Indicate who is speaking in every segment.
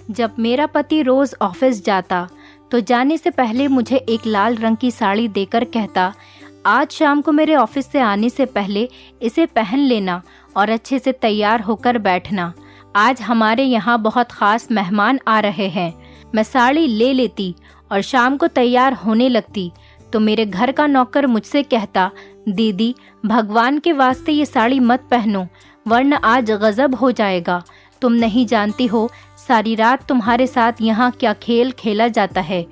Speaker 1: जब मेरा पति रोज़ ऑफिस जाता तो जाने से पहले मुझे एक लाल रंग की साड़ी देकर कहता, आज शाम को मेरे ऑफिस से आने से पहले इसे पहन लेना और अच्छे से तैयार होकर बैठना। आज हमारे यहाँ बहुत ख़ास मेहमान आ रहे हैं। मैं साड़ी ले लेती और शाम को तैयार होने लगती तो मेरे घर का नौकर मुझसे कहता, दीदी भगवान के वास्ते ये साड़ी मत पहनो वरना आज गज़ब हो जाएगा। तुम नहीं जानती हो सारी रात तुम्हारे साथ यहाँ क्या खेल खेला जाता है।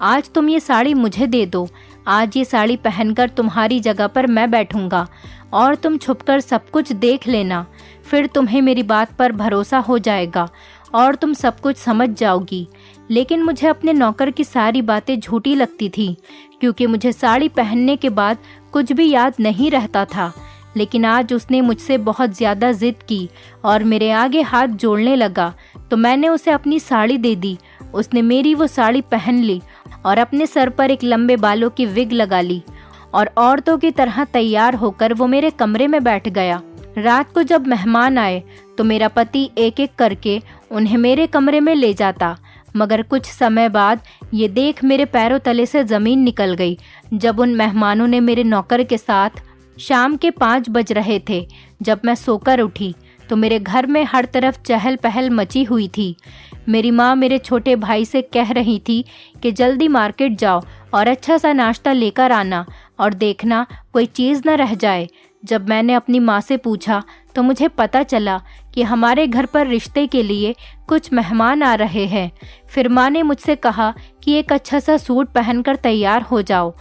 Speaker 1: आज तुम ये साड़ी मुझे दे दो। आज ये साड़ी पहनकर तुम्हारी जगह पर मैं बैठूंगा और तुम छुपकर सब कुछ देख लेना। फिर तुम्हें मेरी बात पर भरोसा हो जाएगा और तुम सब कुछ समझ जाओगी। लेकिन मुझे अपने नौकर की सारी बातें झूठी लगती थी क्योंकि मुझे साड़ी पहनने के बाद कुछ भी याद नहीं रहता था। लेकिन आज उसने मुझसे बहुत ज़्यादा ज़िद की और मेरे आगे हाथ जोड़ने लगा तो मैंने उसे अपनी साड़ी दे दी। उसने मेरी वो साड़ी पहन ली और अपने सर पर एक लंबे बालों की विग लगा ली और औरतों की तरह तैयार होकर वो मेरे कमरे में बैठ गया। रात को जब मेहमान आए तो मेरा पति एक एक करके उन्हें मेरे कमरे में ले जाता, मगर कुछ समय बाद ये देख मेरे पैरों तले से ज़मीन निकल गई जब उन मेहमानों ने मेरे नौकर के साथ शाम के 5 बज रहे थे। जब मैं सोकर उठी तो मेरे घर में हर तरफ चहल पहल मची हुई थी। मेरी माँ मेरे छोटे भाई से कह रही थी कि जल्दी मार्केट जाओ और अच्छा सा नाश्ता लेकर आना और देखना कोई चीज़ न रह जाए। जब मैंने अपनी माँ से पूछा तो मुझे पता चला कि हमारे घर पर रिश्ते के लिए कुछ मेहमान आ रहे हैं। फिर माँ ने मुझसे कहा कि एक अच्छा सा सूट पहनकर तैयार हो जाओ।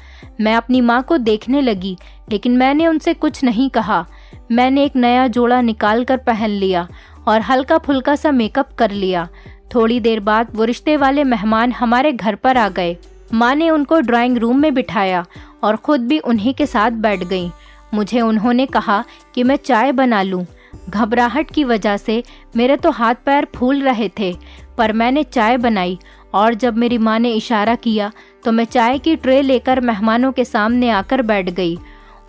Speaker 1: मैं अपनी माँ को देखने लगी लेकिन मैंने उनसे कुछ नहीं कहा। मैंने एक नया जोड़ा निकाल कर पहन लिया और हल्का फुल्का सा मेकअप कर लिया। थोड़ी देर बाद वो रिश्ते वाले मेहमान हमारे घर पर आ गए। माँ ने उनको ड्राइंग रूम में बिठाया और ख़ुद भी उन्हीं के साथ बैठ गई। मुझे उन्होंने कहा कि मैं चाय बना लूं। घबराहट की वजह से मेरे तो हाथ पैर फूल रहे थे, पर मैंने चाय बनाई और जब मेरी माँ ने इशारा किया तो मैं चाय की ट्रे लेकर मेहमानों के सामने आकर बैठ गई।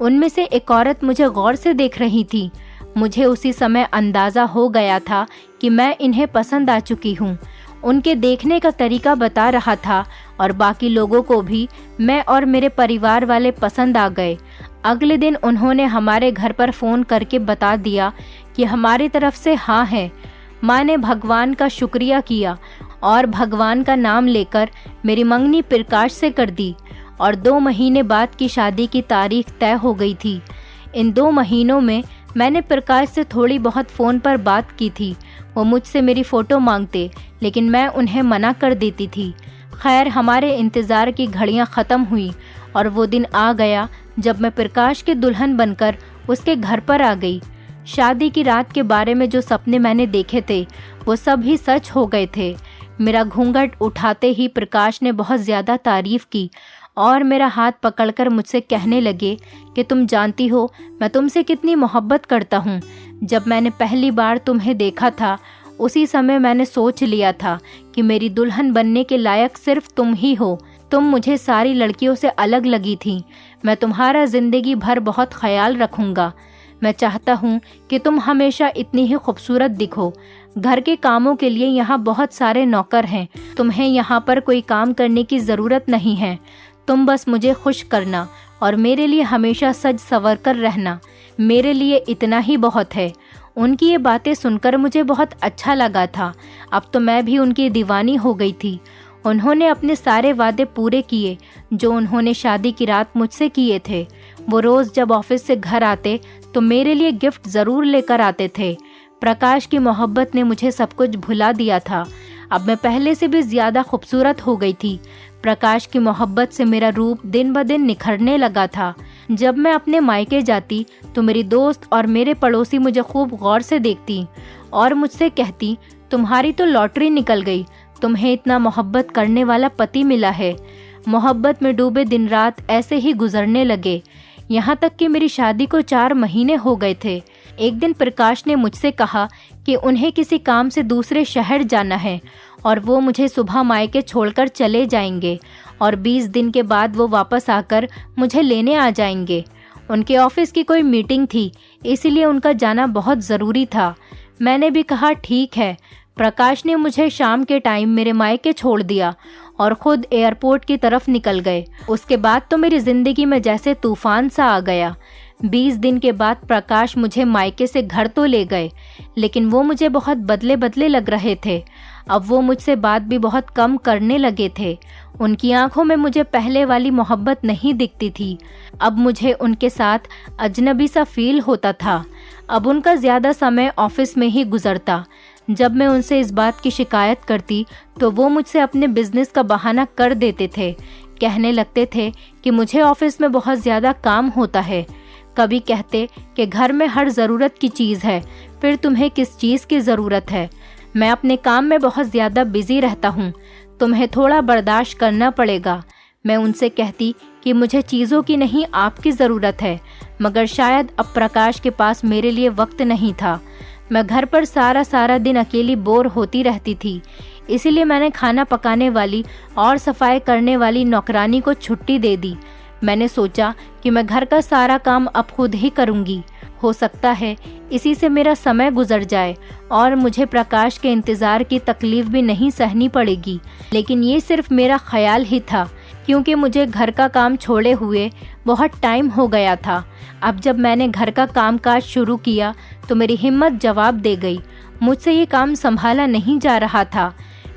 Speaker 1: उनमें से एक औरत मुझे गौर से देख रही थी। मुझे उसी समय अंदाज़ा हो गया था कि मैं इन्हें पसंद आ चुकी हूँ। उनके देखने का तरीका बता रहा था और बाकी लोगों को भी मैं और मेरे परिवार वाले पसंद आ गए। अगले दिन उन्होंने हमारे घर पर फ़ोन करके बता दिया कि हमारी तरफ से हाँ है। माँ ने भगवान का शुक्रिया किया और भगवान का नाम लेकर मेरी मंगनी प्रकाश से कर दी और 2 महीने बाद की शादी की तारीख तय हो गई थी। इन 2 महीनों में मैंने प्रकाश से थोड़ी बहुत फ़ोन पर बात की थी। वो मुझसे मेरी फ़ोटो मांगते लेकिन मैं उन्हें मना कर देती थी। खैर हमारे इंतज़ार की घड़ियां ख़त्म हुई और वो दिन आ गया जब मैं प्रकाश की दुल्हन बनकर उसके घर पर आ गई। शादी की रात के बारे में जो सपने मैंने देखे थे वो सब ही सच हो गए थे। मेरा घूंघट उठाते ही प्रकाश ने बहुत ज़्यादा तारीफ़ की और मेरा हाथ पकड़कर मुझसे कहने लगे कि तुम जानती हो मैं तुमसे कितनी मोहब्बत करता हूँ। जब मैंने पहली बार तुम्हें देखा था उसी समय मैंने सोच लिया था कि मेरी दुल्हन बनने के लायक सिर्फ तुम ही हो। तुम मुझे सारी लड़कियों से अलग लगी थी। मैं तुम्हारा ज़िंदगी भर बहुत ख्याल रखूँगा। मैं चाहता हूँ कि तुम हमेशा इतनी ही खूबसूरत दिखो। घर के कामों के लिए यहाँ बहुत सारे नौकर हैं। तुम्हें यहाँ पर कोई काम करने की ज़रूरत नहीं है। तुम बस मुझे खुश करना और मेरे लिए हमेशा सज संवर कर रहना। मेरे लिए इतना ही बहुत है। उनकी ये बातें सुनकर मुझे बहुत अच्छा लगा था। अब तो मैं भी उनकी दीवानी हो गई थी। उन्होंने अपने सारे वादे पूरे किए जो उन्होंने शादी की रात मुझसे किए थे। वो रोज़ जब ऑफिस से घर आते तो मेरे लिए गिफ्ट ज़रूर लेकर आते थे। प्रकाश की मोहब्बत ने मुझे सब कुछ भुला दिया था। अब मैं पहले से भी ज़्यादा खूबसूरत हो गई थी। प्रकाश की मोहब्बत से मेरा रूप दिन ब दिन निखरने लगा था। जब मैं अपने मायके जाती तो मेरी दोस्त और मेरे पड़ोसी मुझे खूब गौर से देखती और मुझसे कहती, तुम्हारी तो लॉटरी निकल गई, तुम्हें इतना मोहब्बत करने वाला पति मिला है। मोहब्बत में डूबे दिन रात ऐसे ही गुजरने लगे। यहाँ तक कि मेरी शादी को 4 महीने हो गए थे। एक दिन प्रकाश ने मुझसे कहा कि उन्हें किसी काम से दूसरे शहर जाना है और वो मुझे सुबह मायके छोड़कर चले जाएंगे और 20 दिन के बाद वो वापस आकर मुझे लेने आ जाएंगे। उनके ऑफिस की कोई मीटिंग थी, इसीलिए उनका जाना बहुत ज़रूरी था। मैंने भी कहा ठीक है। प्रकाश ने मुझे शाम के टाइम मेरे मायके छोड़ दिया और खुद एयरपोर्ट की तरफ निकल गए। उसके बाद तो मेरी ज़िंदगी में जैसे तूफान सा आ गया। 20 दिन के बाद प्रकाश मुझे मायके से घर तो ले गए, लेकिन वो मुझे बहुत बदले बदले लग रहे थे। अब वो मुझसे बात भी बहुत कम करने लगे थे। उनकी आंखों में मुझे पहले वाली मोहब्बत नहीं दिखती थी। अब मुझे उनके साथ अजनबी सा फील होता था। अब उनका ज़्यादा समय ऑफिस में ही गुजरता। जब मैं उनसे इस बात की शिकायत करती तो वो मुझसे अपने बिजनेस का बहाना कर देते थे। कहने लगते थे कि मुझे ऑफिस में बहुत ज़्यादा काम होता है। कभी कहते कि घर में हर ज़रूरत की चीज़ है, फिर तुम्हें किस चीज़ की ज़रूरत है। मैं अपने काम में बहुत ज़्यादा बिजी रहता हूँ, तुम्हें थोड़ा बर्दाश्त करना पड़ेगा। मैं उनसे कहती कि मुझे चीज़ों की नहीं आपकी ज़रूरत है, मगर शायद अब प्रकाश के पास मेरे लिए वक्त नहीं था। मैं घर पर सारा दिन अकेली बोर होती रहती थी। इसीलिए मैंने खाना पकाने वाली और सफाई करने वाली नौकरानी को छुट्टी दे दी। मैंने सोचा कि मैं घर का सारा काम अब खुद ही करूँगी। हो सकता है इसी से मेरा समय गुजर जाए और मुझे प्रकाश के इंतज़ार की तकलीफ़ भी नहीं सहनी पड़ेगी। लेकिन ये सिर्फ मेरा ख्याल ही था, क्योंकि मुझे घर का काम छोड़े हुए बहुत टाइम हो गया था। अब जब मैंने घर का कामकाज शुरू किया तो मेरी हिम्मत जवाब दे गई। मुझसे ये काम संभाला नहीं जा रहा था।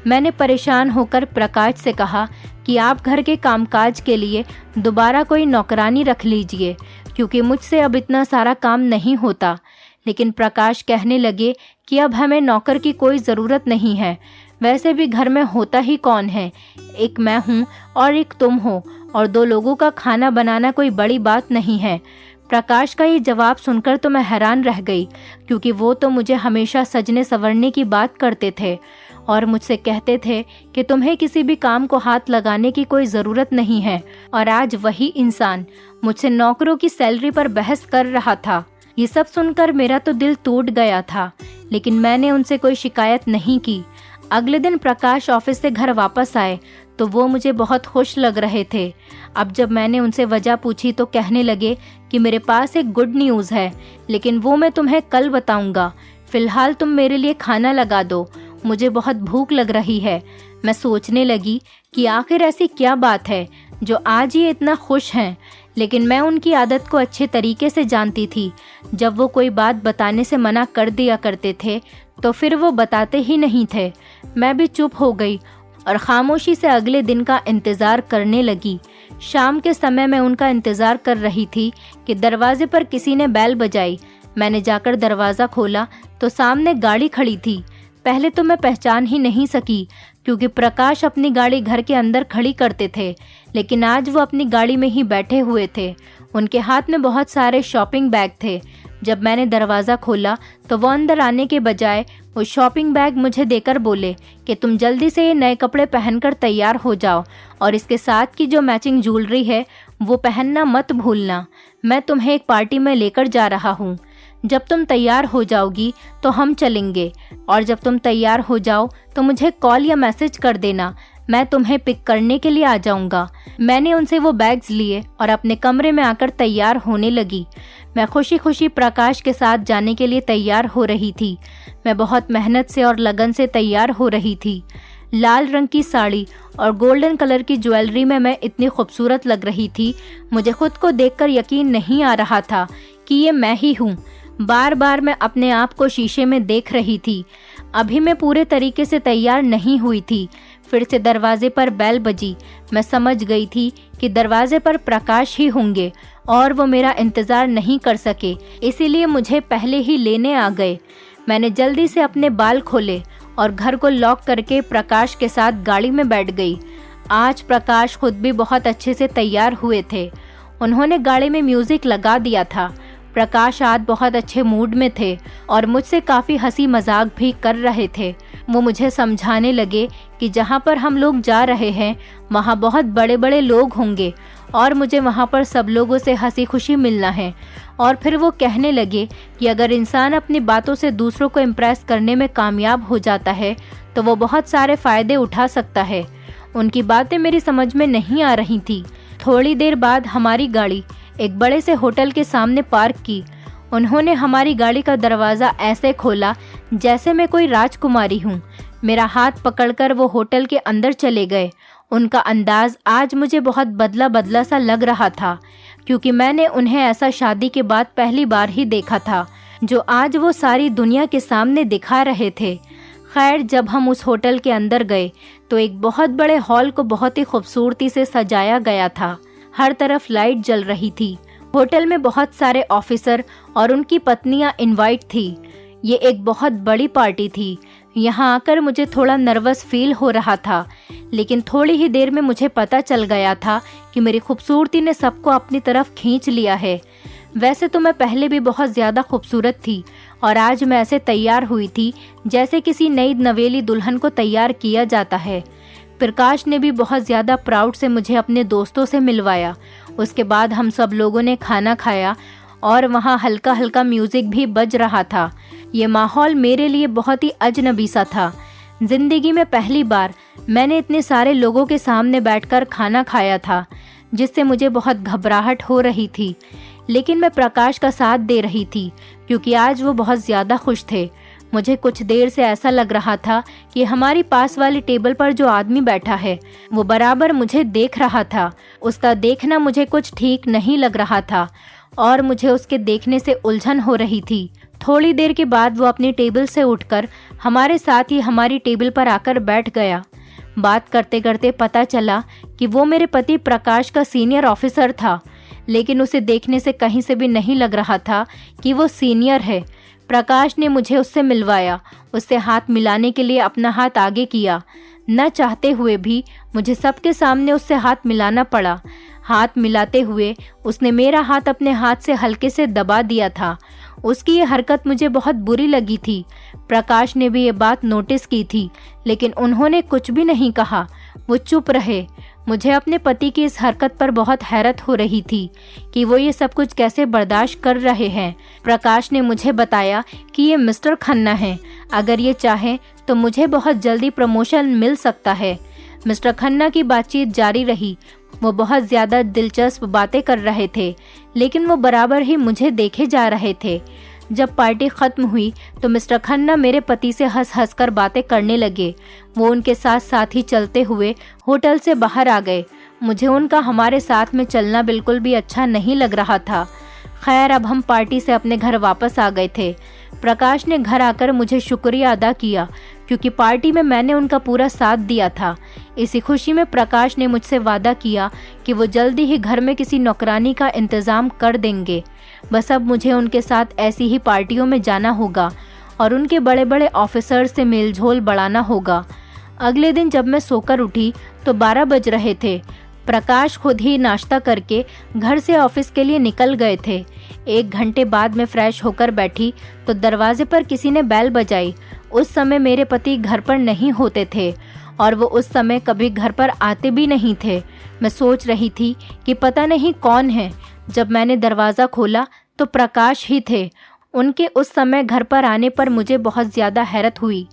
Speaker 1: मैंने परेशान होकर प्रकाश से कहा कि आप घर के कामकाज के लिए दोबारा कोई नौकरानी रख लीजिए, क्योंकि मुझसे अब इतना सारा काम नहीं होता। लेकिन प्रकाश कहने लगे कि अब हमें नौकर की कोई ज़रूरत नहीं है। वैसे भी घर में होता ही कौन है, एक मैं हूँ और एक तुम हो, और 2 लोगों का खाना बनाना कोई बड़ी बात नहीं है। प्रकाश का ये जवाब सुनकर तो मैं हैरान रह गई, क्योंकि वो तो मुझे हमेशा सजने संवरने की बात करते थे और मुझसे कहते थे कि तुम्हें किसी भी काम को हाथ लगाने की कोई ज़रूरत नहीं है। और आज वही इंसान मुझसे नौकरों की सैलरी पर बहस कर रहा था। ये सब सुनकर मेरा तो दिल टूट गया था, लेकिन मैंने उनसे कोई शिकायत नहीं की। अगले दिन प्रकाश ऑफिस से घर वापस आए तो वो मुझे बहुत खुश लग रहे थे। अब जब मैंने उनसे वजह पूछी तो कहने लगे कि मेरे पास एक गुड न्यूज़ है, लेकिन वो मैं तुम्हें कल बताऊंगा। फ़िलहाल तुम मेरे लिए खाना लगा दो, मुझे बहुत भूख लग रही है। मैं सोचने लगी कि आखिर ऐसी क्या बात है जो आज ये इतना खुश हैं, लेकिन मैं उनकी आदत को अच्छे तरीके से जानती थी। जब वो कोई बात बताने से मना कर दिया करते थे तो फिर वो बताते ही नहीं थे। मैं भी चुप हो गई और खामोशी से अगले दिन का इंतज़ार करने लगी। शाम के समय मैं उनका इंतज़ार कर रही थी कि दरवाजे पर किसी ने बेल बजाई। मैंने जाकर दरवाज़ा खोला तो सामने गाड़ी खड़ी थी। पहले तो मैं पहचान ही नहीं सकी, क्योंकि प्रकाश अपनी गाड़ी घर के अंदर खड़ी करते थे, लेकिन आज वो अपनी गाड़ी में ही बैठे हुए थे। उनके हाथ में बहुत सारे शॉपिंग बैग थे। जब मैंने दरवाज़ा खोला तो वो अंदर आने के बजाय वो शॉपिंग बैग मुझे देकर बोले कि तुम जल्दी से ये नए कपड़े पहनकर तैयार हो जाओ, और इसके साथ की जो मैचिंग ज्वेलरी है वो पहनना मत भूलना। मैं तुम्हें एक पार्टी में लेकर जा रहा हूँ। जब तुम तैयार हो जाओगी तो हम चलेंगे, और जब तुम तैयार हो जाओ तो मुझे कॉल या मैसेज कर देना, मैं तुम्हें पिक करने के लिए आ जाऊंगा। मैंने उनसे वो बैग्स लिए और अपने कमरे में आकर तैयार होने लगी। मैं खुशी खुशी प्रकाश के साथ जाने के लिए तैयार हो रही थी। मैं बहुत मेहनत से और लगन से तैयार हो रही थी। लाल रंग की साड़ी और गोल्डन कलर की ज्वेलरी में मैं इतनी खूबसूरत लग रही थी, मुझे खुद को देखकर यकीन नहीं आ रहा था कि ये मैं ही हूँ। बार बार मैं अपने आप को शीशे में देख रही थी। अभी मैं पूरे तरीके से तैयार नहीं हुई थी। फिर से दरवाजे पर बेल बजी। मैं समझ गई थी कि दरवाजे पर प्रकाश ही होंगे और वो मेरा इंतज़ार नहीं कर सके, इसीलिए मुझे पहले ही लेने आ गए। मैंने जल्दी से अपने बाल खोले और घर को लॉक करके प्रकाश के साथ गाड़ी में बैठ गई। आज प्रकाश खुद भी बहुत अच्छे से तैयार हुए थे। उन्होंने गाड़ी में म्यूज़िक लगा दिया था। प्रकाश आज बहुत अच्छे मूड में थे और मुझसे काफ़ी हंसी मजाक भी कर रहे थे। वो मुझे समझाने लगे कि जहाँ पर हम लोग जा रहे हैं वहाँ बहुत बड़े बड़े लोग होंगे और मुझे वहाँ पर सब लोगों से हंसी खुशी मिलना है। और फिर वो कहने लगे कि अगर इंसान अपनी बातों से दूसरों को इम्प्रेस करने में कामयाब हो जाता है तो वो बहुत सारे फ़ायदे उठा सकता है। उनकी बातें मेरी समझ में नहीं आ रही थी। थोड़ी देर बाद हमारी गाड़ी एक बड़े से होटल के सामने पार्क की। उन्होंने हमारी गाड़ी का दरवाज़ा ऐसे खोला जैसे मैं कोई राजकुमारी हूँ। मेरा हाथ पकड़कर वो होटल के अंदर चले गए। उनका अंदाज आज मुझे बहुत बदला बदला सा लग रहा था, क्योंकि मैंने उन्हें ऐसा शादी के बाद पहली बार ही देखा था जो आज वो सारी दुनिया के सामने दिखा रहे थे। खैर, जब हम उस होटल के अंदर गए तो एक बहुत बड़े हॉल को बहुत ही खूबसूरती से सजाया गया था। हर तरफ लाइट जल रही थी। होटल में बहुत सारे ऑफिसर और उनकी पत्नियां इनवाइट थी। ये एक बहुत बड़ी पार्टी थी। यहाँ आकर मुझे थोड़ा नर्वस फील हो रहा था, लेकिन थोड़ी ही देर में मुझे पता चल गया था कि मेरी खूबसूरती ने सबको अपनी तरफ खींच लिया है। वैसे तो मैं पहले भी बहुत ज़्यादा खूबसूरत थी और आज मैं ऐसे तैयार हुई थी जैसे किसी नई नवेली दुल्हन को तैयार किया जाता है। प्रकाश ने भी बहुत ज़्यादा प्राउड से मुझे अपने दोस्तों से मिलवाया। उसके बाद हम सब लोगों ने खाना खाया और वहाँ हल्का हल्का म्यूज़िक भी बज रहा था। ये माहौल मेरे लिए बहुत ही अजनबी सा था। ज़िंदगी में पहली बार मैंने इतने सारे लोगों के सामने बैठकर खाना खाया था, जिससे मुझे बहुत घबराहट हो रही थी। लेकिन मैं प्रकाश का साथ दे रही थी क्योंकि आज वो बहुत ज़्यादा खुश थे। मुझे कुछ देर से ऐसा लग रहा था कि हमारी पास वाली टेबल पर जो आदमी बैठा है वो बराबर मुझे देख रहा था। उसका देखना मुझे कुछ ठीक नहीं लग रहा था और मुझे उसके देखने से उलझन हो रही थी। थोड़ी देर के बाद वो अपनी टेबल से उठकर हमारे साथ ही हमारी टेबल पर आकर बैठ गया। बात करते करते पता चला कि वो मेरे पति प्रकाश का सीनियर ऑफिसर था, लेकिन उसे देखने से कहीं से भी नहीं लग रहा था कि वो सीनियर है। प्रकाश ने मुझे उससे मिलवाया। उससे हाथ मिलाने के लिए अपना हाथ आगे किया। न चाहते हुए भी मुझे सबके सामने उससे हाथ मिलाना पड़ा। हाथ मिलाते हुए उसने मेरा हाथ अपने हाथ से हल्के से दबा दिया था। उसकी ये हरकत मुझे बहुत बुरी लगी थी। प्रकाश ने भी ये बात नोटिस की थी, लेकिन उन्होंने कुछ भी नहीं कहा। वो चुप रहे। मुझे अपने पति की इस हरकत पर बहुत हैरत हो रही थी कि वो ये सब कुछ कैसे बर्दाश्त कर रहे हैं। प्रकाश ने मुझे बताया कि ये मिस्टर खन्ना हैं। अगर ये चाहें तो मुझे बहुत जल्दी प्रमोशन मिल सकता है। मिस्टर खन्ना की बातचीत जारी रही। वो बहुत ज़्यादा दिलचस्प बातें कर रहे थे, लेकिन वो बराबर ही मुझे देखे जा रहे थे। जब पार्टी ख़त्म हुई तो मिस्टर खन्ना मेरे पति से हंस हंस कर बातें करने लगे। वो उनके साथ साथ ही चलते हुए होटल से बाहर आ गए। मुझे उनका हमारे साथ में चलना बिल्कुल भी अच्छा नहीं लग रहा था। खैर, अब हम पार्टी से अपने घर वापस आ गए थे। प्रकाश ने घर आकर मुझे शुक्रिया अदा किया क्योंकि पार्टी में मैंने उनका पूरा साथ दिया था। इसी खुशी में प्रकाश ने मुझसे वादा किया कि वो जल्दी ही घर में किसी नौकरानी का इंतज़ाम कर देंगे। बस अब मुझे उनके साथ ऐसी ही पार्टियों में जाना होगा और उनके बड़े बड़े ऑफिसर से मेलझोल बढ़ाना होगा। अगले दिन जब मैं सोकर उठी तो 12 बज रहे थे। प्रकाश खुद ही नाश्ता करके घर से ऑफिस के लिए निकल गए थे। 1 घंटे बाद मैं फ्रेश होकर बैठी तो दरवाजे पर किसी ने बेल बजाई। उस समय मेरे पति घर पर नहीं होते थे और वो उस समय कभी घर पर आते भी नहीं थे। मैं सोच रही थी कि पता नहीं कौन है। जब मैंने दरवाज़ा खोला तो प्रकाश ही थे। उनके उस समय घर पर आने पर मुझे बहुत ज़्यादा हैरत हुई,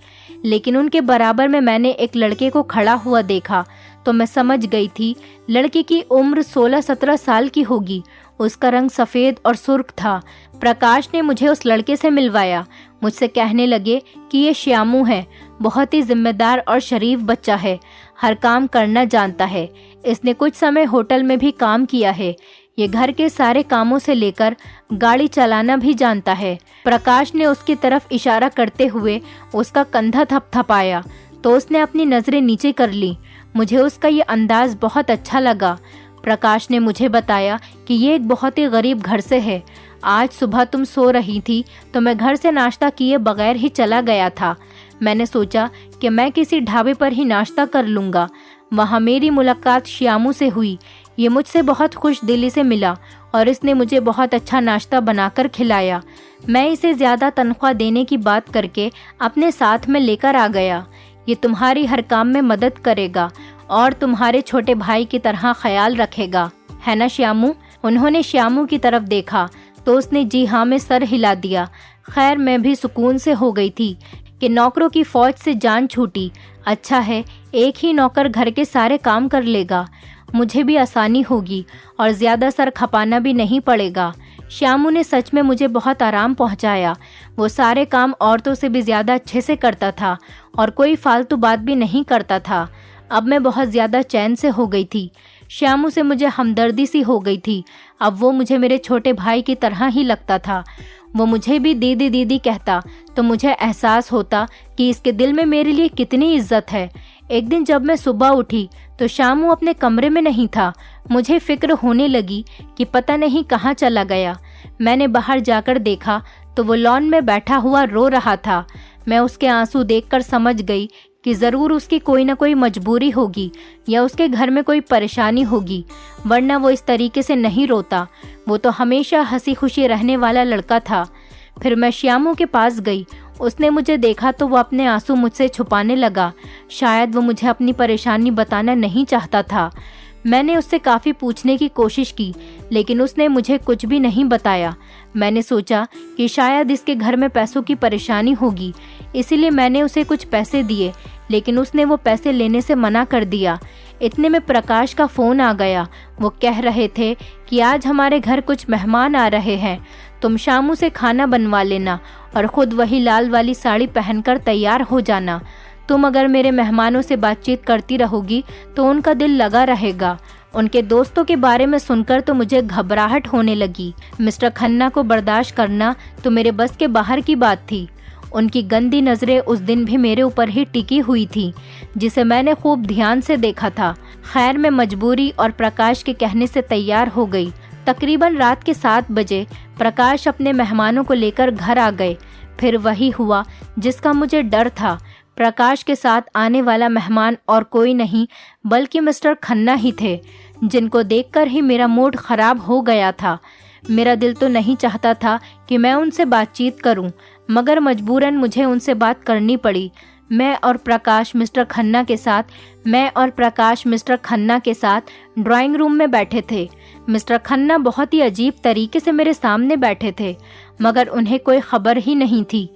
Speaker 1: लेकिन उनके बराबर में मैंने एक लड़के को खड़ा हुआ देखा तो मैं समझ गई थी लड़के की उम्र 16-17 साल की होगी। उसका रंग सफ़ेद और सुर्ख था। प्रकाश ने मुझे उस लड़के से मिलवाया। मुझसे कहने लगे कि ये श्यामू है, बहुत ही जिम्मेदार और शरीफ बच्चा है, हर काम करना जानता है। इसने कुछ समय होटल में भी काम किया है। ये घर के सारे कामों से लेकर गाड़ी चलाना भी जानता है। प्रकाश ने उसकी तरफ इशारा करते हुए उसका कंधा थपथपाया तो उसने अपनी नज़रें नीचे कर ली। मुझे उसका ये अंदाज बहुत अच्छा लगा। प्रकाश ने मुझे बताया कि ये एक बहुत ही गरीब घर से है। आज सुबह तुम सो रही थी तो मैं घर से नाश्ता किए बगैर ही चला गया था। मैंने सोचा कि मैं किसी ढाबे पर ही नाश्ता कर लूँगा। वहाँ मेरी मुलाकात श्यामू से हुई। ये मुझसे बहुत खुश दिली से मिला और इसने मुझे बहुत अच्छा नाश्ता बनाकर खिलाया। मैं इसे ज़्यादा तनख्वाह देने की बात करके अपने साथ में लेकर आ गया। ये तुम्हारी हर काम में मदद करेगा और तुम्हारे छोटे भाई की तरह ख्याल रखेगा, है ना श्यामू? उन्होंने श्यामू की तरफ देखा तो उसने जी हाँ में सर हिला दिया। खैर, मैं भी सुकून से हो गई थी कि नौकरों की फौज से जान छूटी। अच्छा है, एक ही नौकर घर के सारे काम कर लेगा। मुझे भी आसानी होगी और ज़्यादा सर खपाना भी नहीं पड़ेगा। श्यामू ने सच में मुझे बहुत आराम पहुंचाया। वो सारे काम औरतों से भी ज़्यादा अच्छे से करता था और कोई फालतू बात भी नहीं करता था। अब मैं बहुत ज़्यादा चैन से हो गई थी। श्यामू से मुझे हमदर्दी सी हो गई थी। अब वो मुझे मेरे छोटे भाई की तरह ही लगता था। वो मुझे भी दीदी दीदी कहता तो मुझे एहसास होता कि इसके दिल में मेरे लिए कितनी इज्जत है। एक दिन जब मैं सुबह उठी तो श्यामू अपने कमरे में नहीं था। मुझे फिक्र होने लगी कि पता नहीं कहाँ चला गया। मैंने बाहर जाकर देखा तो वो लॉन में बैठा हुआ रो रहा था। मैं उसके आंसू देखकर समझ गई कि ज़रूर उसकी कोई ना कोई मजबूरी होगी या उसके घर में कोई परेशानी होगी, वरना वो इस तरीके से नहीं रोता। वो तो हमेशा हंसी खुशी रहने वाला लड़का था। फिर मैं श्यामू के पास गई। उसने मुझे देखा तो वो अपने आंसू मुझसे छुपाने लगा। शायद वो मुझे अपनी परेशानी बताना नहीं चाहता था। मैंने उससे काफ़ी पूछने की कोशिश की, लेकिन उसने मुझे कुछ भी नहीं बताया। मैंने सोचा कि शायद इसके घर में पैसों की परेशानी होगी, इसीलिए मैंने उसे कुछ पैसे दिए, लेकिन उसने वो पैसे लेने से मना कर दिया। इतने में प्रकाश का फ़ोन आ गया। वो कह रहे थे कि आज हमारे घर कुछ मेहमान आ रहे हैं, तुम श्यामू से खाना बनवा लेना और ख़ुद वही लाल वाली साड़ी पहनकर तैयार हो जाना। तुम अगर मेरे मेहमानों से बातचीत करती रहोगी तो उनका दिल लगा रहेगा। उनके दोस्तों के बारे में सुनकर तो मुझे घबराहट होने लगी। मिस्टर खन्ना को बर्दाश्त करना तो मेरे बस के बाहर की बात थी। उनकी गंदी नज़रें उस दिन भी मेरे ऊपर ही टिकी हुई थी, जिसे मैंने खूब ध्यान से देखा था। खैर, मैं मजबूरी और प्रकाश के कहने से तैयार हो गई। तकरीबन रात के 7 बजे प्रकाश अपने मेहमानों को लेकर घर आ गए। फिर वही हुआ जिसका मुझे डर था। प्रकाश के साथ आने वाला मेहमान और कोई नहीं बल्कि मिस्टर खन्ना ही थे, जिनको देखकर ही मेरा मूड खराब हो गया था। मेरा दिल तो नहीं चाहता था कि मैं उनसे बातचीत करूं, मगर मजबूरन मुझे उनसे बात करनी पड़ी। मैं और प्रकाश मिस्टर खन्ना के साथ ड्राइंग रूम में बैठे थे। मिस्टर खन्ना बहुत ही अजीब तरीके से मेरे सामने बैठे थे, मगर उन्हें कोई खबर ही नहीं थी।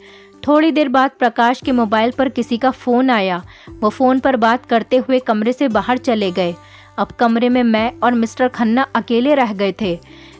Speaker 1: थोड़ी देर बाद प्रकाश के मोबाइल पर किसी का फ़ोन आया। वो फ़ोन पर बात करते हुए कमरे से बाहर चले गए। अब कमरे में मैं और मिस्टर खन्ना अकेले रह गए थे।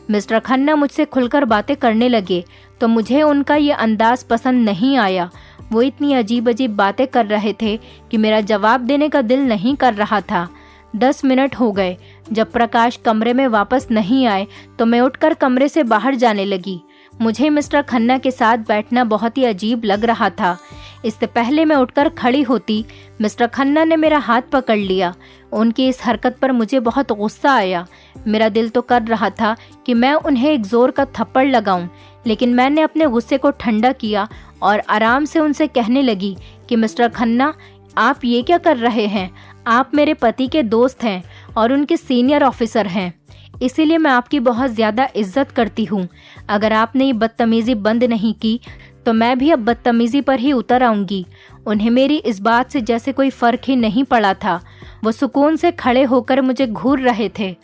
Speaker 1: मिस्टर खन्ना मुझसे खुलकर बातें करने लगे तो मुझे उनका ये अंदाज़ पसंद नहीं आया। वो इतनी अजीब अजीब बातें कर रहे थे कि मेरा जवाब देने का दिल नहीं कर रहा था। 10 मिनट हो गए। जब प्रकाश कमरे में वापस नहीं आए तो मैं उठकर कमरे से बाहर जाने लगी। मुझे मिस्टर खन्ना के साथ बैठना बहुत ही अजीब लग रहा था। इससे पहले मैं उठकर खड़ी होती, मिस्टर खन्ना ने मेरा हाथ पकड़ लिया। उनकी इस हरकत पर मुझे बहुत गुस्सा आया। मेरा दिल तो कर रहा था कि मैं उन्हें एक ज़ोर का थप्पड़ लगाऊं, लेकिन मैंने अपने गुस्से को ठंडा किया और आराम से उनसे कहने लगी कि मिस्टर खन्ना, आप ये क्या कर रहे हैं? आप मेरे पति के दोस्त हैं और उनके सीनियर ऑफिसर हैं, इसीलिए मैं आपकी बहुत ज़्यादा इज्जत करती हूँ। अगर आपने ये बदतमीज़ी बंद नहीं की तो मैं भी अब बदतमीज़ी पर ही उतर आऊँगी। उन्हें मेरी इस बात से जैसे कोई फ़र्क ही नहीं पड़ा था। वो सुकून से खड़े होकर मुझे घूर रहे थे।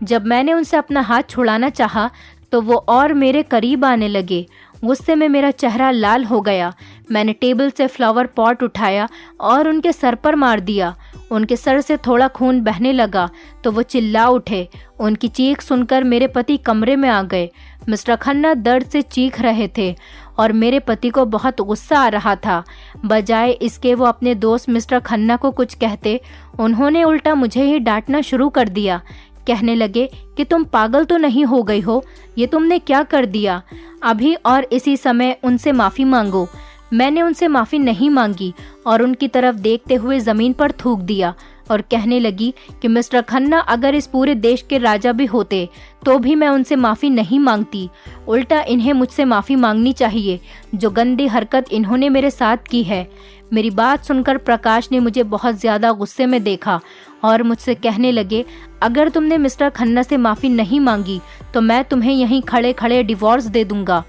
Speaker 1: जब मैंने उनसे अपना हाथ छुड़ाना चाहा तो वो और मेरे करीब आने लगे। गुस्से में मेरा चेहरा लाल हो गया। मैंने टेबल से फ्लावर पॉट उठाया और उनके सर पर मार दिया। उनके सर से थोड़ा खून बहने लगा तो वो चिल्ला उठे। उनकी चीख सुनकर मेरे पति कमरे में आ गए। मिस्टर खन्ना दर्द से चीख रहे थे और मेरे पति को बहुत गुस्सा आ रहा था। बजाय इसके वो अपने दोस्त मिस्टर खन्ना को कुछ कहते, उन्होंने उल्टा मुझे ही डांटना शुरू कर दिया। कहने लगे कि तुम पागल तो नहीं हो गई हो, ये तुमने क्या कर दिया? अभी और इसी समय उनसे माफ़ी मांगो। मैंने उनसे माफ़ी नहीं मांगी और उनकी तरफ देखते हुए ज़मीन पर थूक दिया और कहने लगी कि मिस्टर खन्ना अगर इस पूरे देश के राजा भी होते तो भी मैं उनसे माफ़ी नहीं मांगती। उल्टा इन्हें मुझसे माफ़ी मांगनी चाहिए, जो गंदी हरकत इन्होंने मेरे साथ की है। मेरी बात सुनकर प्रकाश ने मुझे बहुत ज़्यादा गुस्से में देखा और मुझसे कहने लगे, अगर तुमने मिस्टर खन्ना से माफ़ी नहीं मांगी तो मैं तुम्हें यहीं खड़े खड़े डिवोर्स दे दूंगा।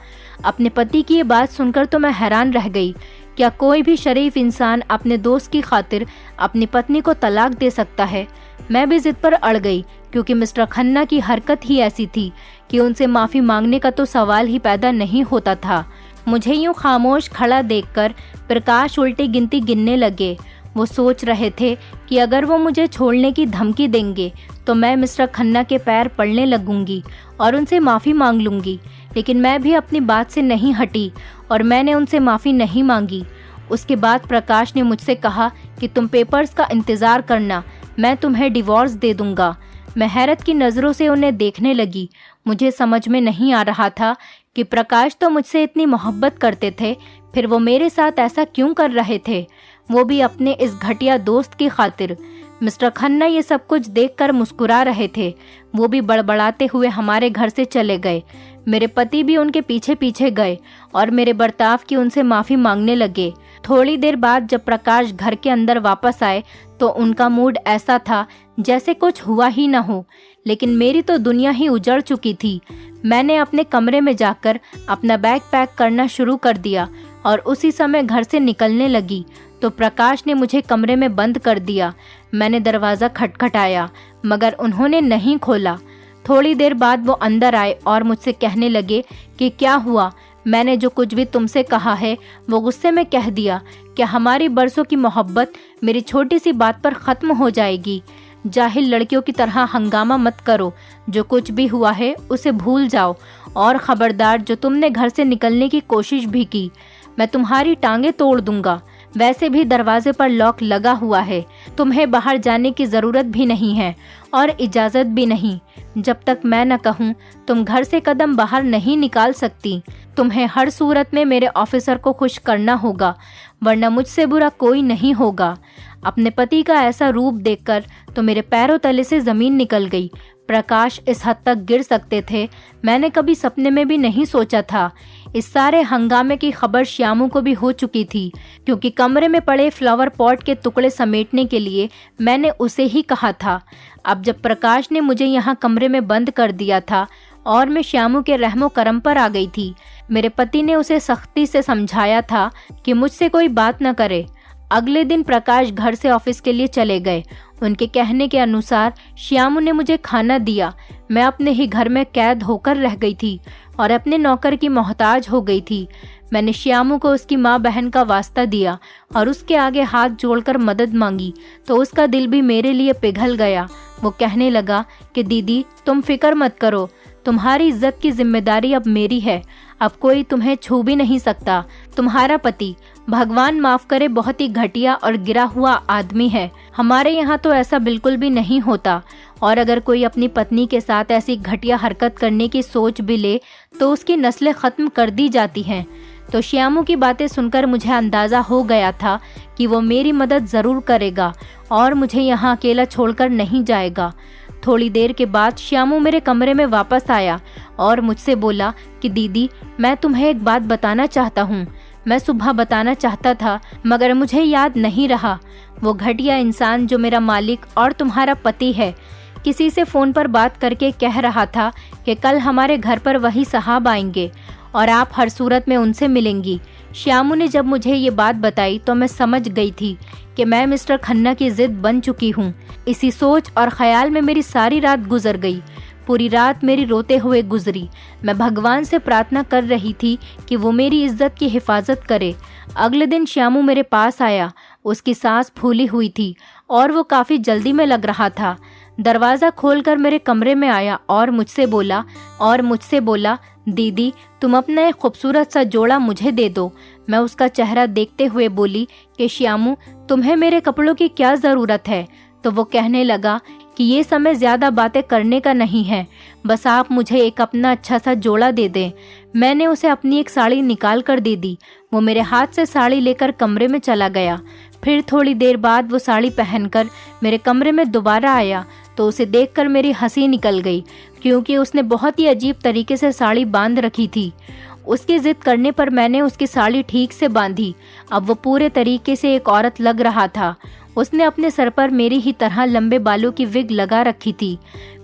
Speaker 1: अपने पति की ये बात सुनकर तो मैं हैरान रह गई। क्या कोई भी शरीफ इंसान अपने दोस्त की खातिर अपनी पत्नी को तलाक दे सकता है? मैं भी जिद पर अड़ गई, क्योंकि मिस्टर खन्ना की हरकत ही ऐसी थी कि उनसे माफ़ी मांगने का तो सवाल ही पैदा नहीं होता था। मुझे यूं खामोश खड़ा देखकर प्रकाश उल्टी गिनती गिनने लगे। वो सोच रहे थे कि अगर वो मुझे छोड़ने की धमकी देंगे तो मैं मिस्टर खन्ना के पैर पड़ने लगूंगी और उनसे माफ़ी मांग लूंगी। लेकिन मैं भी अपनी बात से नहीं हटी और मैंने उनसे माफ़ी नहीं मांगी। उसके बाद प्रकाश ने मुझसे कहा कि तुम पेपर्स का इंतज़ार करना, मैं तुम्हें डिवोर्स दे दूंगा। मैं हैरत की नज़रों से उन्हें देखने लगी। मुझे समझ में नहीं आ रहा था कि प्रकाश तो मुझसे इतनी मोहब्बत करते थे, फिर वो मेरे साथ ऐसा क्यों कर रहे थे, वो भी अपने इस घटिया दोस्त की खातिर। मिस्टर खन्ना ये सब कुछ देखकर मुस्कुरा रहे थे। वो भी बड़बड़ाते हुए हमारे घर से चले गए। मेरे पति भी उनके पीछे पीछे गए और मेरे बर्ताव की उनसे माफ़ी मांगने लगे। थोड़ी देर बाद जब प्रकाश घर के अंदर वापस आए तो उनका मूड ऐसा था जैसे कुछ हुआ ही न हो, लेकिन मेरी तो दुनिया ही उजड़ चुकी थी। मैंने अपने कमरे में जाकर अपना बैग पैक करना शुरू कर दिया और उसी समय घर से निकलने लगी तो प्रकाश ने मुझे कमरे में बंद कर दिया। मैंने दरवाज़ा खटखटाया मगर उन्होंने नहीं खोला। थोड़ी देर बाद वो अंदर आए और मुझसे कहने लगे कि क्या हुआ, मैंने जो कुछ भी तुमसे कहा है वो गुस्से में कह दिया। क्या हमारी बरसों की मोहब्बत मेरी छोटी सी बात पर ख़त्म हो जाएगी? जाहिल लड़कियों की तरह हंगामा मत करो, जो कुछ भी हुआ है उसे भूल जाओ और ख़बरदार जो तुमने घर से निकलने की कोशिश भी की, मैं तुम्हारी टांगें तोड़ दूंगा। वैसे भी दरवाजे पर लॉक लगा हुआ है, तुम्हें बाहर जाने की ज़रूरत भी नहीं है और इजाज़त भी नहीं। जब तक मैं न कहूँ तुम घर से कदम बाहर नहीं निकाल सकती। तुम्हें हर सूरत में मेरे ऑफिसर को खुश करना होगा, वरना मुझसे बुरा कोई नहीं होगा। अपने पति का ऐसा रूप देखकर तो मेरे पैरों तले से ज़मीन निकल गई। प्रकाश इस हद तक गिर सकते थे, मैंने कभी सपने में भी नहीं सोचा था। इस सारे हंगामे की खबर श्यामू को भी हो चुकी थी, क्योंकि कमरे में पड़े फ्लावर पॉट के टुकड़े समेटने के लिए मैंने उसे ही कहा था। अब जब प्रकाश ने मुझे यहाँ कमरे में बंद कर दिया था और मैं श्यामू के रहमो करम पर आ गई थी, मेरे पति ने उसे सख्ती से समझाया था कि मुझसे कोई बात न करे। अगले दिन प्रकाश घर से ऑफिस के लिए चले गए। उनके कहने के अनुसार श्यामू ने मुझे खाना दिया। मैं अपने ही घर में कैद होकर रह गई थी और अपने नौकर की मोहताज हो गई थी। मैंने श्यामू को उसकी माँ बहन का वास्ता दिया और उसके आगे हाथ जोड़कर मदद मांगी तो उसका दिल भी मेरे लिए पिघल गया। वो कहने लगा कि दीदी तुम फिक्र मत करो, तुम्हारी इज्जत की जिम्मेदारी अब मेरी है, अब कोई तुम्हें छू भी नहीं सकता। तुम्हारा पति, भगवान माफ करे, बहुत ही घटिया और गिरा हुआ आदमी है। हमारे यहाँ तो ऐसा बिल्कुल भी नहीं होता और अगर कोई अपनी पत्नी के साथ ऐसी घटिया हरकत करने की सोच भी ले तो उसकी नस्लें ख़त्म कर दी जाती हैं। तो श्यामू की बातें सुनकर मुझे अंदाज़ा हो गया था कि वो मेरी मदद ज़रूर करेगा और मुझे यहाँ अकेला छोड़कर नहीं जाएगा। थोड़ी देर के बाद श्यामू मेरे कमरे में वापस आया और मुझसे बोला कि दीदी मैं तुम्हें एक बात बताना चाहता हूँ। मैं सुबह बताना चाहता था मगर मुझे याद नहीं रहा। वो घटिया इंसान जो मेरा मालिक और तुम्हारा पति है, किसी से फ़ोन पर बात करके कह रहा था कि कल हमारे घर पर वही साहब आएंगे और आप हर सूरत में उनसे मिलेंगी। श्यामू ने जब मुझे ये बात बताई तो मैं समझ गई थी कि मैं मिस्टर खन्ना की जिद बन चुकी हूँ। इसी सोच और ख्याल में मेरी सारी रात गुजर गई। पूरी रात मेरी रोते हुए गुजरी। मैं भगवान से प्रार्थना कर रही थी कि वो मेरी इज्जत की हिफाजत करे। अगले दिन श्यामू मेरे पास आया। उसकी सांस फूली हुई थी और वो काफ़ी जल्दी में लग रहा था। दरवाज़ा खोलकर मेरे कमरे में आया और मुझसे बोला दीदी तुम अपना एक खूबसूरत सा जोड़ा मुझे दे दो। मैं उसका चेहरा देखते हुए बोली कि श्यामू तुम्हें मेरे कपड़ों की क्या ज़रूरत है? तो वो कहने लगा कि ये समय ज़्यादा बातें करने का नहीं है, बस आप मुझे एक अपना अच्छा सा जोड़ा दे दें। मैंने उसे अपनी एक साड़ी निकाल कर दे दी। वो मेरे हाथ से साड़ी लेकर कमरे में चला गया। फिर थोड़ी देर बाद वो साड़ी पहनकर मेरे कमरे में दोबारा आया तो उसे देखकर मेरी हंसी निकल गई, क्योंकि उसने बहुत ही अजीब तरीके से साड़ी बांध रखी थी। उसकी जिद करने पर मैंने उसकी साड़ी ठीक से बांधी। अब वो पूरे तरीके से एक औरत लग रहा था। उसने अपने सर पर मेरी ही तरह लंबे बालों की विग लगा रखी थी।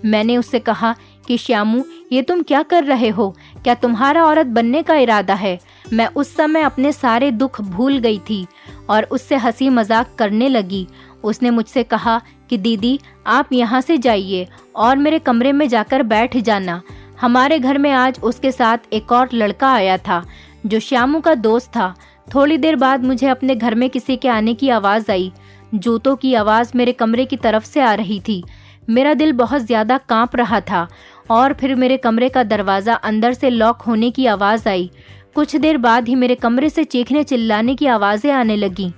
Speaker 1: मैंने उससे कहा कि श्यामू ये तुम क्या कर रहे हो? क्या तुम्हारा औरत बनने का इरादा है? मैं उस समय अपने सारे दुख भूल गई थी और उससे हंसी मजाक करने लगी। उसने मुझसे कहा कि दीदी आप यहाँ से जाइए और मेरे कमरे में जाकर बैठ जाना। हमारे घर में आज उसके साथ एक और लड़का आया था जो श्यामू का दोस्त था। थोड़ी देर बाद मुझे अपने घर में किसी के आने की आवाज़ आई। जूतों की आवाज़ मेरे कमरे की तरफ से आ रही थी। मेरा दिल बहुत ज़्यादा कांप रहा था और फिर मेरे कमरे का दरवाज़ा अंदर से लॉक होने की आवाज़ आई। कुछ देर बाद ही मेरे कमरे से चीखने चिल्लाने की आवाज़ें आने लगीं।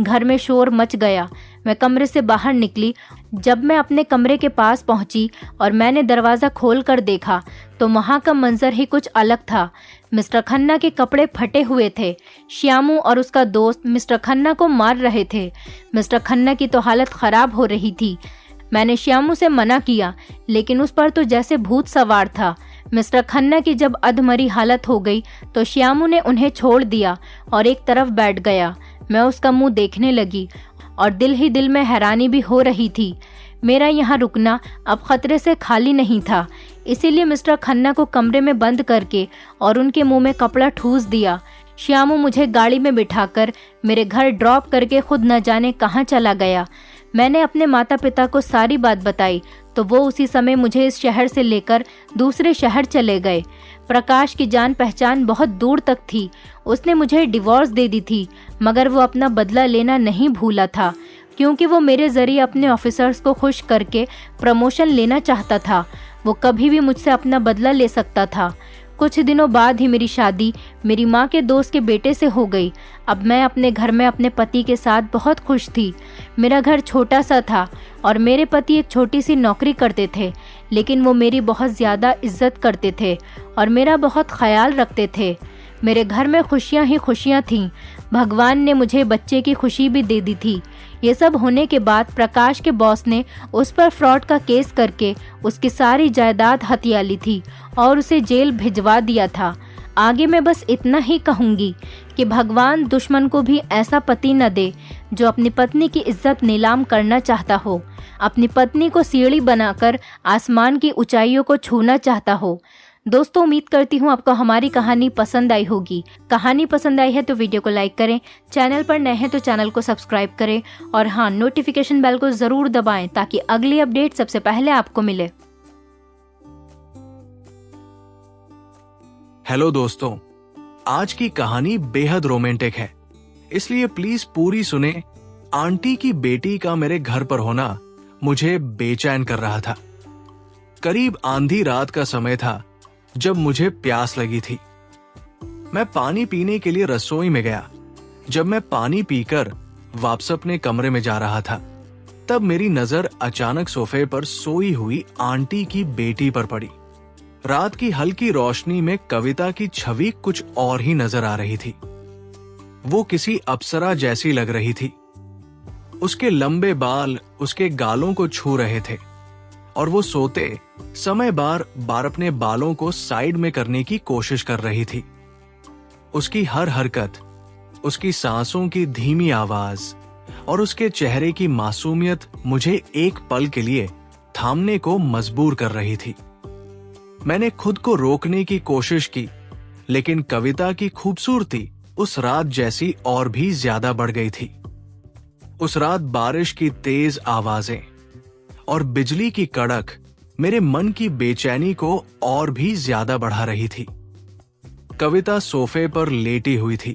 Speaker 1: घर में शोर मच गया। मैं कमरे से बाहर निकली। जब मैं अपने कमरे के पास पहुंची और मैंने दरवाज़ा खोल कर देखा तो वहाँ का मंजर ही कुछ अलग था। मिस्टर खन्ना के कपड़े फटे हुए थे। श्यामू और उसका दोस्त मिस्टर खन्ना को मार रहे थे। मिस्टर खन्ना की तो हालत ख़राब हो रही थी। मैंने श्यामू से मना किया, लेकिन उस पर तो जैसे भूत सवार था। मिस्टर खन्ना की जब अधमरी हालत हो गई तो श्यामू ने उन्हें छोड़ दिया और एक तरफ बैठ गया। मैं उसका मुंह देखने लगी और दिल ही दिल में हैरानी भी हो रही थी। मेरा यहाँ रुकना अब खतरे से खाली नहीं था, इसीलिए मिस्टर खन्ना को कमरे में बंद करके और उनके मुंह में कपड़ा ठूस दिया। श्यामू मुझे गाड़ी में बिठाकर मेरे घर ड्रॉप करके खुद न जाने कहाँ चला गया। मैंने अपने माता पिता को सारी बात बताई तो वो उसी समय मुझे इस शहर से लेकर दूसरे शहर चले गए। प्रकाश की जान पहचान बहुत दूर तक थी। उसने मुझे डिवोर्स दे दी थी, मगर वो अपना बदला लेना नहीं भूला था, क्योंकि वो मेरे जरिए अपने ऑफिसर्स को खुश करके प्रमोशन लेना चाहता था। वो कभी भी मुझसे अपना बदला ले सकता था। कुछ दिनों बाद ही मेरी शादी मेरी माँ के दोस्त के बेटे से हो गई। अब मैं अपने घर में अपने पति के साथ बहुत खुश थी। मेरा घर छोटा सा था और मेरे पति एक छोटी सी नौकरी करते थे, लेकिन वो मेरी बहुत ज़्यादा इज्जत करते थे और मेरा बहुत ख्याल रखते थे। मेरे घर में खुशियाँ ही खुशियाँ थीं। भगवान ने मुझे बच्चे की खुशी भी दे दी थी। ये सब होने के बाद प्रकाश के बॉस ने उस पर फ्रॉड का केस करके उसकी सारी जायदाद हथिया ली थी और उसे जेल भिजवा दिया था। आगे मैं बस इतना ही कहूँगी कि भगवान दुश्मन को भी ऐसा पति न दे जो अपनी पत्नी की इज्जत नीलाम करना चाहता हो, अपनी पत्नी को सीढ़ी बनाकर आसमान की ऊंचाइयों को छूना चाहता हो। दोस्तों, उम्मीद करती हूँ आपको हमारी कहानी पसंद आई होगी। कहानी पसंद आई है तो वीडियो को लाइक करें, चैनल पर नए हैं तो चैनल को सब्सक्राइब करें और हाँ, नोटिफिकेशन बेल को ज़रूर दबाएं ताकि अगली अपडेट सबसे पहले आपको मिले।
Speaker 2: हेलो दोस्तों, आज की कहानी बेहद रोमांटिक है, इसलिए प्लीज पूरी सुने। आंटी की बेटी का मेरे घर पर होना मुझे बेचैन कर रहा था। करीब आंधी रात का समय था जब मुझे प्यास लगी थी। मैं पानी पीने के लिए रसोई में गया। जब मैं पानी पीकर वापस अपने कमरे में जा रहा था, तब मेरी नजर अचानक सोफे पर सोई हुई आंटी की बेटी पर पड़ी। रात की हल्की रोशनी में कविता की छवि कुछ और ही नजर आ रही थी। वो किसी अप्सरा जैसी लग रही थी। उसके लंबे बाल उसके गालों को छू रहे थे और वो सोते समय बार बार अपने बालों को साइड में करने की कोशिश कर रही थी। उसकी हर हरकत, उसकी सांसों की धीमी आवाज और उसके चेहरे की मासूमियत मुझे एक पल के लिए थामने को मजबूर कर रही थी। मैंने खुद को रोकने की कोशिश की, लेकिन कविता की खूबसूरती उस रात जैसी और भी ज्यादा बढ़ गई थी। उस रात बारिश की तेज आवाजें और बिजली की कड़क मेरे मन की बेचैनी को और भी ज्यादा बढ़ा रही थी। कविता सोफे पर लेटी हुई थी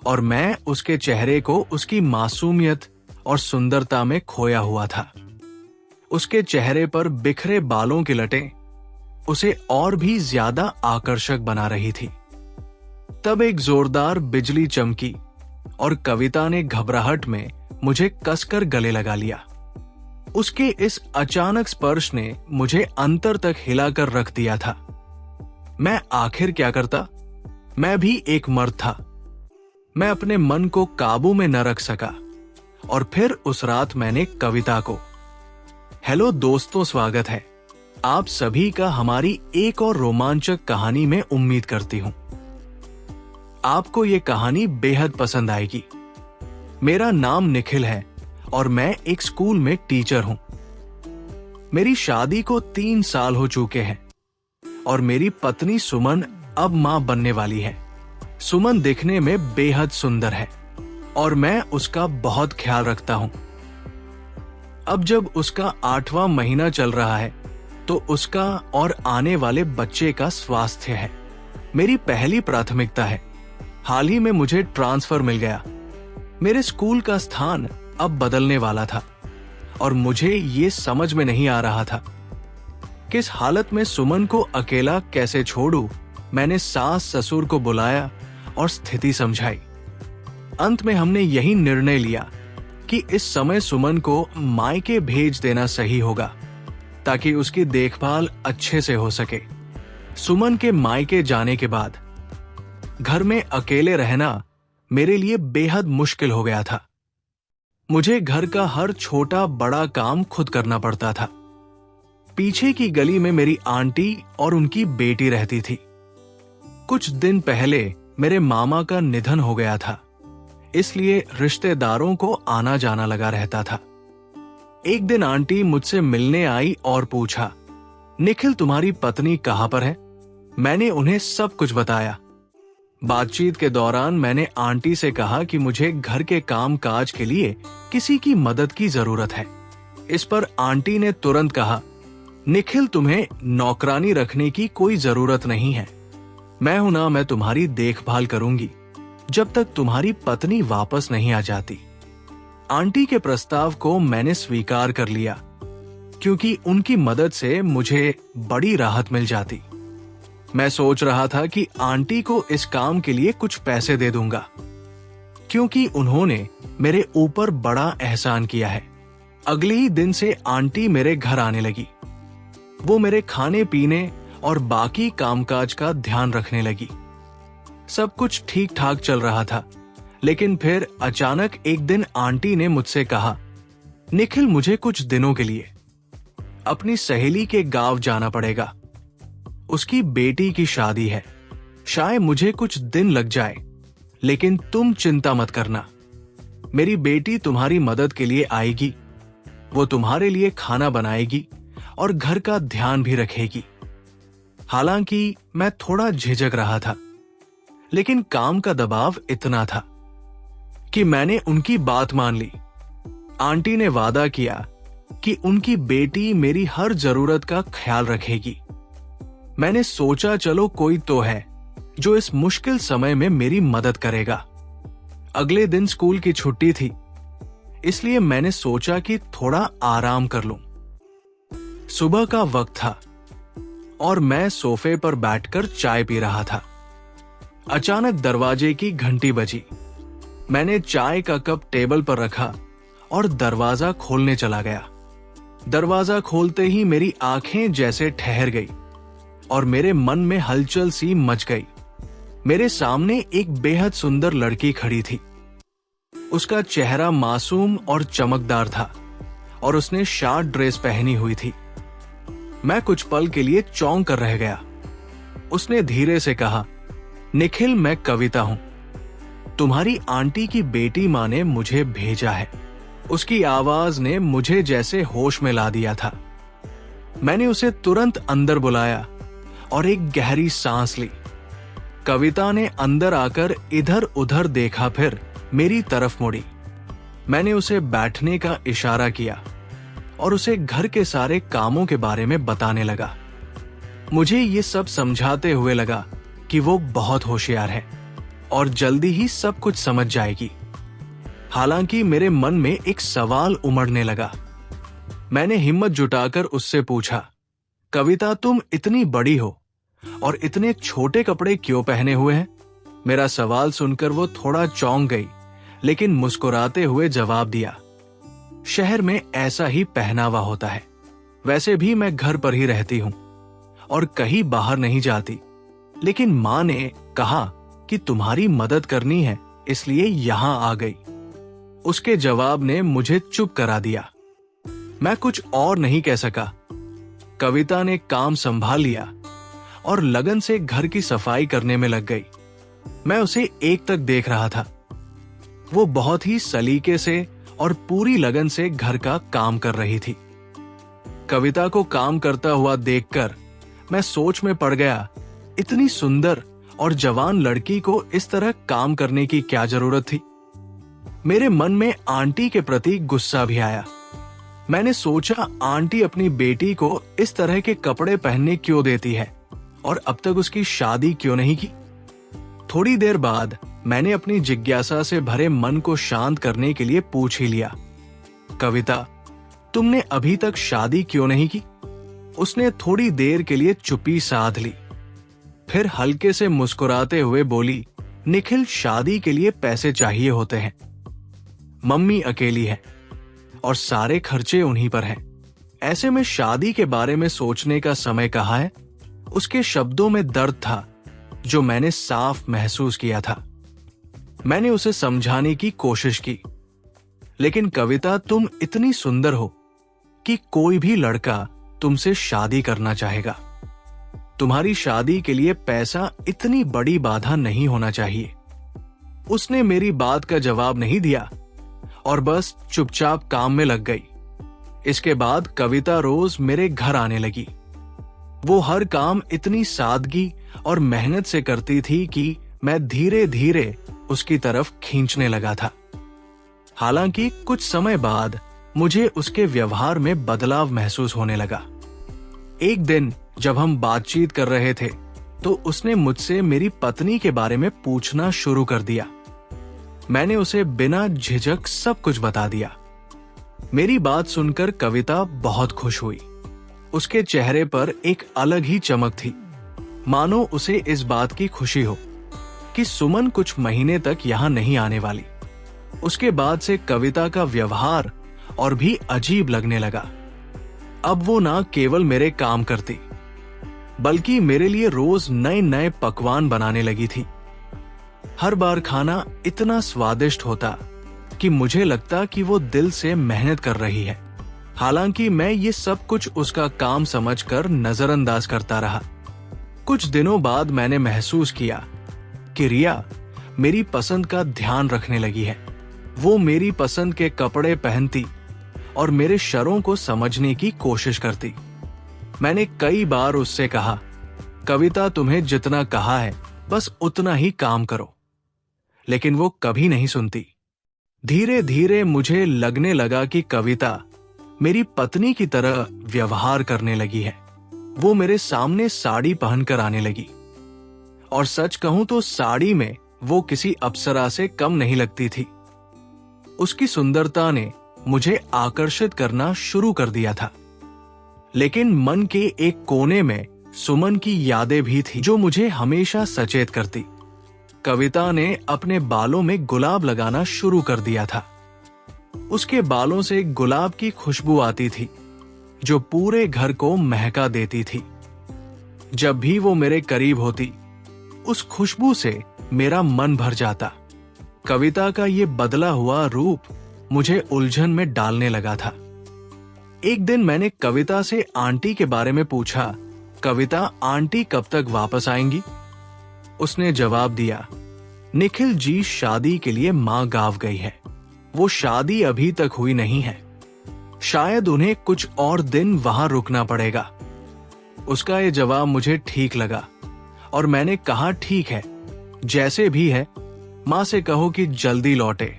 Speaker 2: और मैं उसके चेहरे को उसकी मासूमियत और सुंदरता में खोया हुआ था। उसके चेहरे पर बिखरे बालों की लटें उसे और भी ज्यादा आकर्षक बना रही थी। तब एक जोरदार बिजली चमकी और कविता ने घबराहट में मुझे कसकर गले लगा लिया। उसके इस अचानक स्पर्श ने मुझे अंतर तक हिलाकर रख दिया था। मैं आखिर क्या करता? मैं भी एक मर्द था। मैं अपने मन को काबू में न रख सका और फिर उस रात मैंने कविता को। हेलो दोस्तों, स्वागत है आप सभी का हमारी एक और रोमांचक कहानी में। उम्मीद करती हूं आपको ये कहानी बेहद पसंद आएगी। मेरा नाम निखिल है और मैं एक स्कूल में टीचर हूं। मेरी शादी को 3 साल हो चुके हैं और मेरी पत्नी सुमन अब मां बनने वाली है। सुमन दिखने में बेहद सुंदर है और मैं उसका बहुत ख्याल रखता हूं। अब जब उसका 8वां महीना चल रहा है तो उसका और आने वाले बच्चे का स्वास्थ्य है मेरी पहली प्राथमिकता है। हाल ही में मुझे ट्रांसफर मिल गया। मेरे स्कूल का स्थान अब बदलने वाला था और मुझे ये समझ में नहीं आ रहा था। किस हालत में सुमन को अकेला कैसे छोड़ूं, मैंने सास ससुर को बुलाया और स्थिति समझाई। अंत में हमने यही निर्णय लिया कि इस समय सुमन को मायके भेज देना सही होगा ताकि उसकी देखभाल अच्छे से हो सके। सुमन के मायके जाने के बाद घर में अकेले रहना मेरे लिए बेहद मुश्किल हो गया था। मुझे घर का हर छोटा बड़ा काम खुद करना पड़ता था। पीछे की गली में मेरी आंटी और उनकी बेटी रहती थी। कुछ दिन पहले मेरे मामा का निधन हो गया था, इसलिए रिश्तेदारों को आना जाना लगा रहता था। एक दिन आंटी मुझसे मिलने आई और पूछा, निखिल तुम्हारी पत्नी कहां पर है? मैंने उन्हें सब कुछ बताया। बातचीत के दौरान मैंने आंटी से कहा कि मुझे घर के काम काज के लिए किसी की मदद की जरूरत है। इस पर आंटी ने तुरंत कहा, निखिल तुम्हें नौकरानी रखने की कोई जरूरत नहीं है। मैं हूं ना, मैं तुम्हारी देखभाल करूंगी जब तक तुम्हारी पत्नी वापस नहीं आ जाती। आंटी के प्रस्ताव को मैंने स्वीकार कर लिया क्योंकि उनकी मदद से मुझे बड़ी राहत मिल जाती। मैं सोच रहा था कि आंटी को इस काम के लिए कुछ पैसे दे दूंगा क्योंकि उन्होंने मेरे ऊपर बड़ा एहसान किया है। अगले ही दिन से आंटी मेरे घर आने लगी। वो मेरे खाने पीने और बाकी कामकाज का ध्यान रखने लगी। सब कुछ ठीक ठाक चल रहा था, लेकिन फिर अचानक एक दिन आंटी ने मुझसे कहा, निखिल मुझे कुछ दिनों के लिए अपनी सहेली के गांव जाना पड़ेगा। उसकी बेटी की शादी है। शायद मुझे कुछ दिन लग जाए, लेकिन तुम चिंता मत करना। मेरी बेटी तुम्हारी मदद के लिए आएगी। वो तुम्हारे लिए खाना बनाएगी और घर का ध्यान भी रखेगी। हालांकि मैं थोड़ा झिझक रहा था, लेकिन काम का दबाव इतना था कि मैंने उनकी बात मान ली। आंटी ने वादा किया कि उनकी बेटी मेरी हर जरूरत का ख्याल रखेगी। मैंने सोचा चलो कोई तो है जो इस मुश्किल समय में मेरी मदद करेगा। अगले दिन स्कूल की छुट्टी थी, इसलिए मैंने सोचा कि थोड़ा आराम कर लूं। सुबह का वक्त था और मैं सोफे पर बैठकर चाय पी रहा था। अचानक दरवाजे की घंटी बजी। मैंने चाय का कप टेबल पर रखा और दरवाजा खोलने चला गया। दरवाजा खोलते ही मेरी आंखें जैसे ठहर गई और मेरे मन में हलचल सी मच गई। मेरे सामने एक बेहद सुंदर लड़की खड़ी थी। उसका चेहरा मासूम और चमकदार था और उसने शार्ट ड्रेस पहनी हुई थी। मैं कुछ पल के लिए चौंक कर रह गया। उसने धीरे से कहा, निखिल मैं कविता हूं। तुम्हारी आंटी की बेटी मां ने मुझे भेजा है। उसकी आवाज ने मुझे जैसे होश में ला दिया था। मैंने उसे तुरंत अंदर बुलाया और एक गहरी सांस ली। कविता ने अंदर आकर इधर उधर देखा, फिर मेरी तरफ मुड़ी। मैंने उसे बैठने का इशारा किया और उसे घर के सारे कामों के बारे में बताने लगा। मुझे ये सब समझाते हुए लगा कि वो बहुत होशियार है और जल्दी ही सब कुछ समझ जाएगी। हालांकि मेरे मन में एक सवाल उमड़ने लगा। मैंने हिम्मत जुटाकर उससे पूछा, कविता तुम इतनी बड़ी हो और इतने छोटे कपड़े क्यों पहने हुए हैं? मेरा सवाल सुनकर वो थोड़ा चौंक गई, लेकिन मुस्कुराते हुए जवाब दिया, शहर में ऐसा ही पहनावा होता है। वैसे भी मैं घर पर ही रहती हूं और कहीं बाहर नहीं जाती, लेकिन मां ने कहा कि तुम्हारी मदद करनी है, इसलिए यहां आ गई। उसके जवाब ने मुझे चुप करा दिया। मैं कुछ और नहीं कह सका। कविता ने काम संभाल लिया और लगन से घर की सफाई करने में लग गई। मैं उसे एक तक देख रहा था। वो बहुत ही सलीके से और पूरी लगन से घर का काम कर रही थी। कविता को काम करता हुआ देखकर मैं सोच में पड़ गया, इतनी सुंदर और जवान लड़की को इस तरह काम करने की क्या जरूरत थी। मेरे मन में आंटी के प्रति गुस्सा भी आया। मैंने सोचा, आंटी अपनी बेटी को इस तरह के कपड़े पहनने क्यों देती है और अब तक उसकी शादी क्यों नहीं की। थोड़ी देर बाद मैंने अपनी जिज्ञासा से भरे मन को शांत करने के लिए पूछ ही लिया, कविता तुमने अभी तक शादी क्यों नहीं की? उसने थोड़ी देर के लिए चुप्पी साध ली, फिर हल्के से मुस्कुराते हुए बोली, निखिल, शादी के लिए पैसे चाहिए होते हैं। मम्मी अकेली है और सारे खर्चे उन्हीं पर हैं। ऐसे में शादी के बारे में सोचने का समय कहाँ है। उसके शब्दों में दर्द था जो मैंने साफ महसूस किया था। मैंने उसे समझाने की कोशिश की, लेकिन कविता, तुम इतनी सुंदर हो कि कोई भी लड़का तुमसे शादी करना चाहेगा। तुम्हारी शादी के लिए पैसा इतनी बड़ी बाधा नहीं होना चाहिए। उसने मेरी बात का जवाब नहीं दिया और बस चुपचाप काम में लग गई। इसके बाद कविता रोज मेरे घर आने लगी। वो हर काम इतनी सादगी और मेहनत से करती थी कि मैं धीरे धीरे उसकी तरफ खींचने लगा था। हालांकि कुछ समय बाद मुझे उसके व्यवहार में बदलाव महसूस होने लगा। एक दिन जब हम बातचीत कर रहे थे तो उसने मुझसे मेरी पत्नी के बारे में पूछना शुरू कर दिया। मैंने उसे बिना झिझक सब कुछ बता दिया। मेरी बात सुनकर कविता बहुत खुश हुई। उसके चेहरे पर एक अलग ही चमक थी, मानो उसे इस बात की खुशी हो कि सुमन कुछ महीने तक यहां नहीं आने वाली। उसके बाद से कविता का व्यवहार और भी अजीब लगने लगा। अब वो ना केवल मेरे काम करती, बल्कि मेरे लिए रोज नए नए पकवान बनाने लगी थी। हर बार खाना इतना स्वादिष्ट होता कि मुझे लगता कि वो दिल से मेहनत कर रही है। हालांकि मैं ये सब कुछ उसका काम समझकर नजरअंदाज करता रहा। कुछ दिनों बाद मैंने महसूस किया कि रिया मेरी पसंद का ध्यान रखने लगी है। वो मेरी पसंद के कपड़े पहनती और मेरे शरों को समझने की कोशिश करती। मैंने कई बार उससे कहा, कविता, तुम्हें जितना कहा है बस उतना ही काम करो, लेकिन वो कभी नहीं सुनती। धीरे धीरे मुझे लगने लगा कि कविता मेरी पत्नी की तरह व्यवहार करने लगी है। वो मेरे सामने साड़ी पहनकर आने लगी और सच कहूं तो साड़ी में वो किसी अप्सरा से कम नहीं लगती थी। उसकी सुंदरता ने मुझे आकर्षित करना शुरू कर दिया था, लेकिन मन के एक कोने में सुमन की यादें भी थी जो मुझे हमेशा सचेत करती। कविता ने अपने बालों में गुलाब लगाना शुरू कर दिया था। उसके बालों से गुलाब की खुशबू आती थी जो पूरे घर को महका देती थी। जब भी वो मेरे करीब होती, उस खुशबू से मेरा मन भर जाता। कविता का ये बदला हुआ रूप मुझे उलझन में डालने लगा था। एक दिन मैंने कविता से आंटी के बारे में पूछा, कविता, आंटी कब तक वापस आएंगी? उसने जवाब दिया, निखिल जी शादी के लिए मां गांव गई है। वो शादी अभी तक हुई नहीं है। शायद उन्हें कुछ और दिन वहां रुकना पड़ेगा। उसका ये जवाब मुझे ठीक लगा और मैंने कहा, ठीक है, जैसे भी है मां से कहो कि जल्दी लौटे।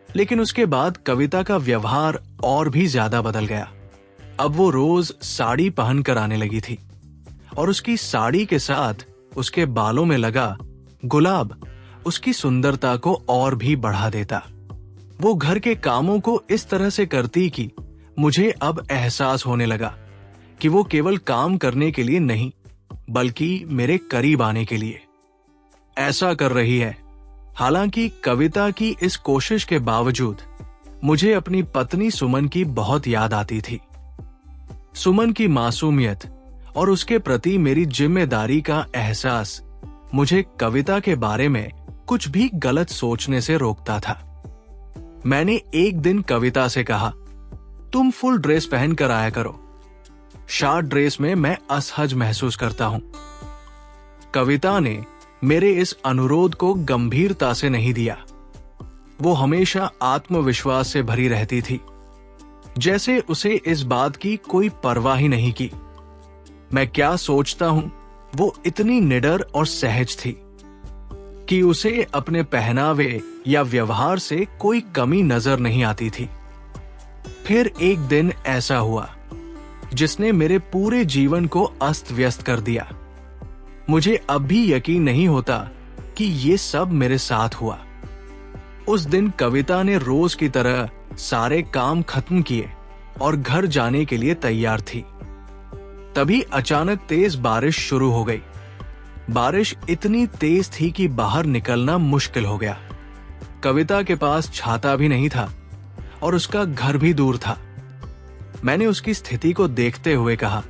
Speaker 2: लेकिन उसके बाद कविता का व्यवहार और भी ज्यादा बदल गया। अब वो रोज साड़ी पहनकर आने लगी थी और उसकी साड़ी के साथ उसके बालों में लगा गुलाब उसकी सुंदरता को और भी बढ़ा देता। वो घर के कामों को इस तरह से करती कि मुझे अब एहसास होने लगा कि वो केवल काम करने के लिए नहीं, बल्कि मेरे करीब आने के लिए ऐसा कर रही है। हालांकि कविता की इस कोशिश के बावजूद मुझे अपनी पत्नी सुमन की बहुत याद आती थी। सुमन की मासूमियत और उसके प्रति मेरी जिम्मेदारी का एहसास मुझे कविता के बारे में कुछ भी गलत सोचने से रोकता था। मैंने एक दिन कविता से कहा, तुम फुल ड्रेस पहन कर आया करो। शॉर्ट ड्रेस में मैं असहज महसूस करता हूं। कविता ने मेरे इस अनुरोध को गंभीरता से नहीं दिया। वो हमेशा आत्मविश्वास से भरी रहती थी, जैसे उसे इस बात की कोई परवाह ही नहीं की। मैं क्या सोचता हूं, वो इतनी निडर और सहज थी कि उसे अपने पहनावे या व्यवहार से कोई कमी नजर नहीं आती थी। फिर एक दिन ऐसा हुआ जिसने मेरे पूरे जीवन को अस्त व्यस्त कर दिया। मुझे अब भी यकीन नहीं होता कि ये सब मेरे साथ हुआ। उस दिन कविता ने रोज की तरह सारे काम खत्म किए और घर जाने के लिए तैयार थी। तभी अचानक तेज बारिश शुरू हो गई। बारिश इतनी तेज थी कि बाहर निकलना मुश्किल हो गया। कविता के पास छाता भी नहीं था और उसका घर भी दूर था। मैंने उसकी स्थिति को देखते हुए कहा,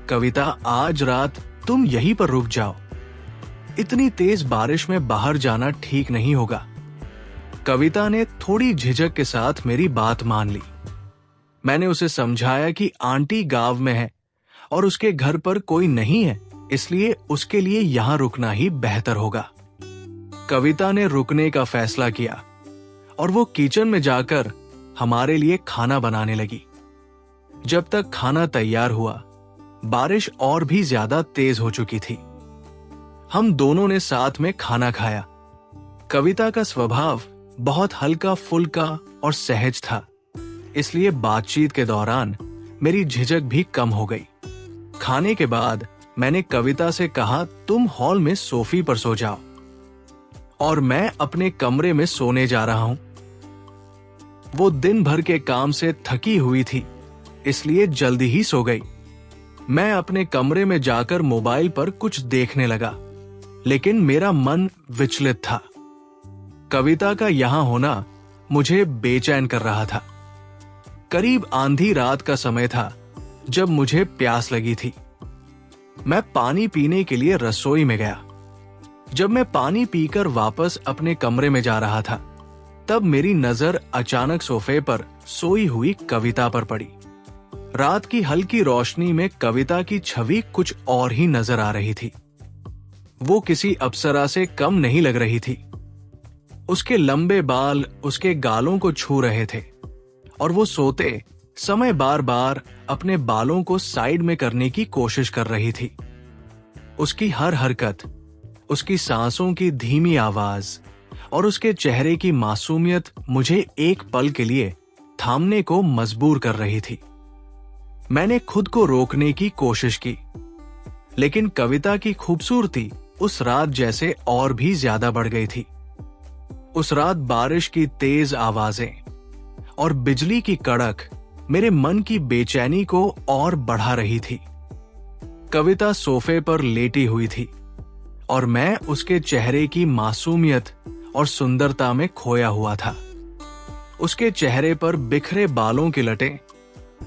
Speaker 2: कविता, आज रात तुम यहीं पर रुक जाओ। इतनी तेज बारिश में बाहर जाना ठीक नहीं होगा। कविता ने थोड़ी झिझक के साथ मेरी बात मान ली। मैंने उसे समझाया कि आंटी गांव में है और उसके घर पर कोई नहीं है, इसलिए उसके लिए यहां रुकना ही बेहतर होगा। कविता ने रुकने का फैसला किया और वो किचन में जाकर हमारे लिए खाना बनाने लगी। जब तक खाना तैयार हुआ, बारिश और भी ज्यादा तेज हो चुकी थी। हम दोनों ने साथ में खाना खाया। कविता का स्वभाव बहुत हल्का फुल्का और सहज था, इसलिए बातचीत के दौरान मेरी झिझक भी कम हो गई। खाने के बाद मैंने कविता से कहा, तुम हॉल में सोफी पर सो जाओ और मैं अपने कमरे में सोने जा रहा हूं। वो दिन भर के काम से थकी हुई थी, इसलिए जल्दी ही सो गई। मैं अपने कमरे में जाकर मोबाइल पर कुछ देखने लगा, लेकिन मेरा मन विचलित था। कविता का यहां होना मुझे बेचैन कर रहा था। करीब आंधी रात का समय था जब मुझे प्यास लगी थी। मैं पानी पीने के लिए रसोई में गया। जब मैं पानी पीकर वापस अपने कमरे में जा रहा था, तब मेरी नजर अचानक सोफे पर सोई हुई कविता पर पड़ी। रात की हल्की रोशनी में कविता की छवि कुछ और ही नजर आ रही थी। वो किसी अप्सरा से कम नहीं लग रही थी। उसके लंबे बाल उसके गालों को छू रहे थे और वो सोते समय बार बार अपने बालों को साइड में करने की कोशिश कर रही थी। उसकी हर हरकत, उसकी सांसों की धीमी आवाज और उसके चेहरे की मासूमियत मुझे एक पल के लिए थामने को मजबूर कर रही थी। मैंने खुद को रोकने की कोशिश की, लेकिन कविता की खूबसूरती उस रात जैसे और भी ज्यादा बढ़ गई थी। उस रात बारिश की तेज आवाजें और बिजली की कड़क मेरे मन की बेचैनी को और बढ़ा रही थी। कविता सोफे पर लेटी हुई थी और मैं उसके चेहरे की मासूमियत और सुंदरता में खोया हुआ था। उसके चेहरे पर बिखरे बालों की लटें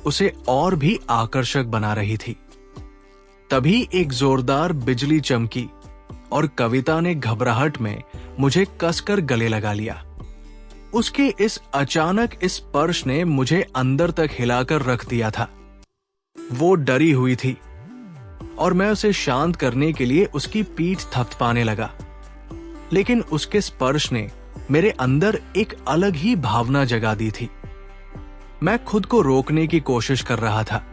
Speaker 2: उसे और भी आकर्षक बना रही थी। तभी एक जोरदार बिजली चमकी और कविता ने घबराहट में मुझे कसकर गले लगा लिया। उसके इस अचानक स्पर्श ने मुझे अंदर तक हिलाकर रख दिया था। वो डरी हुई थी और मैं उसे शांत करने के लिए उसकी पीठ थपथपाने लगा, लेकिन उसके स्पर्श ने मेरे अंदर एक अलग ही भावना जगा दी थी। मैं खुद को रोकने की कोशिश कर रहा था,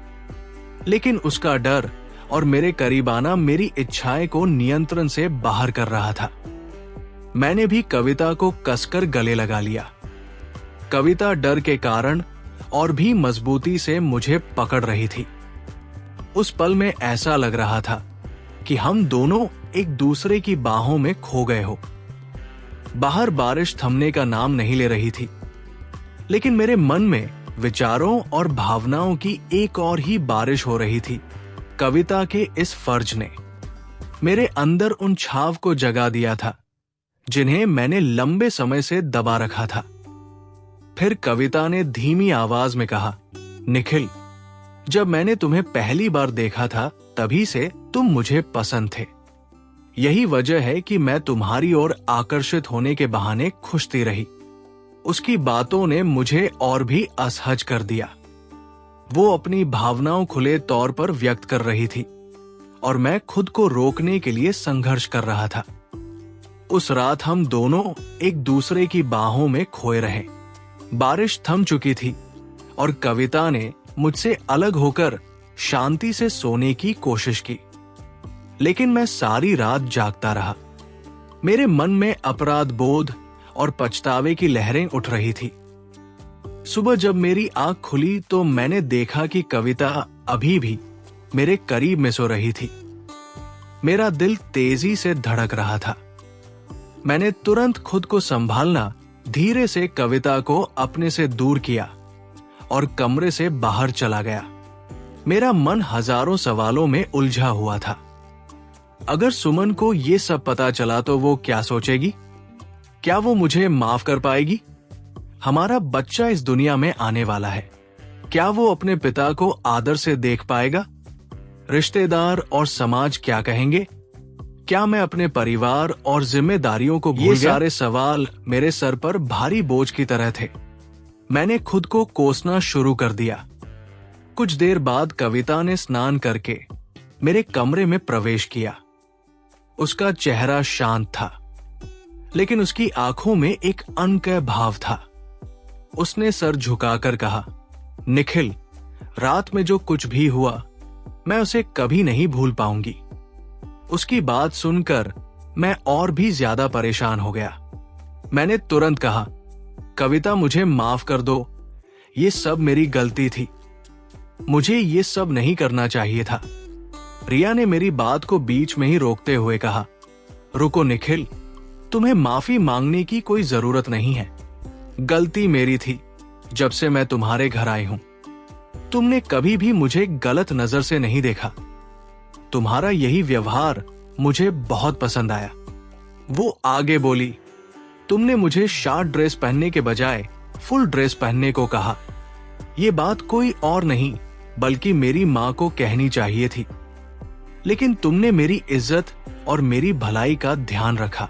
Speaker 2: लेकिन उसका डर और मेरे करीब आना मेरी इच्छाएं को नियंत्रण से बाहर कर रहा था। मैंने भी कविता को कसकर गले लगा लिया। कविता डर के कारण और भी मजबूती से मुझे पकड़ रही थी। उस पल में ऐसा लग रहा था कि हम दोनों एक दूसरे की बाहों में खो गए हो। बाहर बारिश थमने का नाम नहीं ले रही थी, लेकिन मेरे मन में विचारों और भावनाओं की एक और ही बारिश हो रही थी। कविता के इस फर्ज ने मेरे अंदर उन छाव को जगा दिया था जिन्हें मैंने लंबे समय से दबा रखा था। फिर कविता ने धीमी आवाज में कहा, निखिल, जब मैंने तुम्हें पहली बार देखा था तभी से तुम मुझे पसंद थे। यही वजह है कि मैं तुम्हारी ओर आकर्षित होने के बहाने खुशती रही। उसकी बातों ने मुझे और भी असहज कर दिया। वो अपनी भावनाओं खुले तौर पर व्यक्त कर रही थी और मैं खुद को रोकने के लिए संघर्ष कर रहा था। उस रात हम दोनों एक दूसरे की बाहों में खोए रहे। बारिश थम चुकी थी और कविता ने मुझसे अलग होकर शांति से सोने की कोशिश की, लेकिन मैं सारी रात जागता रहा। मेरे मन में अपराध बोध और पछतावे की लहरें उठ रही थी। सुबह जब मेरी आंख खुली तो मैंने देखा कि कविता अभी भी मेरे करीब में सो रही थी। मेरा दिल तेजी से धड़क रहा था। मैंने तुरंत खुद को संभालना धीरे से कविता को अपने से दूर किया और कमरे से बाहर चला गया। मेरा मन हजारों सवालों में उलझा हुआ था। अगर सुमन को ये सब पता चला तो वो क्या सोचेगी? क्या वो मुझे माफ कर पाएगी? हमारा बच्चा इस दुनिया में आने वाला है। क्या वो अपने पिता को आदर से देख पाएगा? रिश्तेदार और समाज क्या कहेंगे? क्या मैं अपने परिवार और जिम्मेदारियों को भूल गया? ये सारे सवाल मेरे सर पर भारी बोझ की तरह थे। मैंने खुद को कोसना शुरू कर दिया। कुछ देर बाद कविता ने स्नान करके मेरे कमरे में प्रवेश किया। उसका चेहरा शांत था, लेकिन उसकी आंखों में एक अनकह भाव था। उसने सर झुकाकर कहा, निखिल, रात में जो कुछ भी हुआ मैं उसे कभी नहीं भूल पाऊंगी। उसकी बात सुनकर मैं और भी ज्यादा परेशान हो गया। मैंने तुरंत कहा, कविता, मुझे माफ कर दो। ये सब मेरी गलती थी। मुझे ये सब नहीं करना चाहिए था। रिया ने मेरी बात को बीच में ही रोकते हुए कहा, रुको निखिल, तुम्हें माफी मांगने की कोई जरूरत नहीं है। गलती मेरी थी जब से मैं तुम्हारे घर आई हूं। तुमने कभी भी मुझे गलत नजर से नहीं देखा। तुम्हारा यही व्यवहार मुझे बहुत पसंद आया। वो आगे बोली, तुमने मुझे शॉर्ट ड्रेस पहनने के बजाय फुल ड्रेस पहनने को कहा। ये बात कोई और नहीं बल्कि मेरी मां को कहनी चाहिए थी, लेकिन तुमने मेरी इज्जत और मेरी भलाई का ध्यान रखा।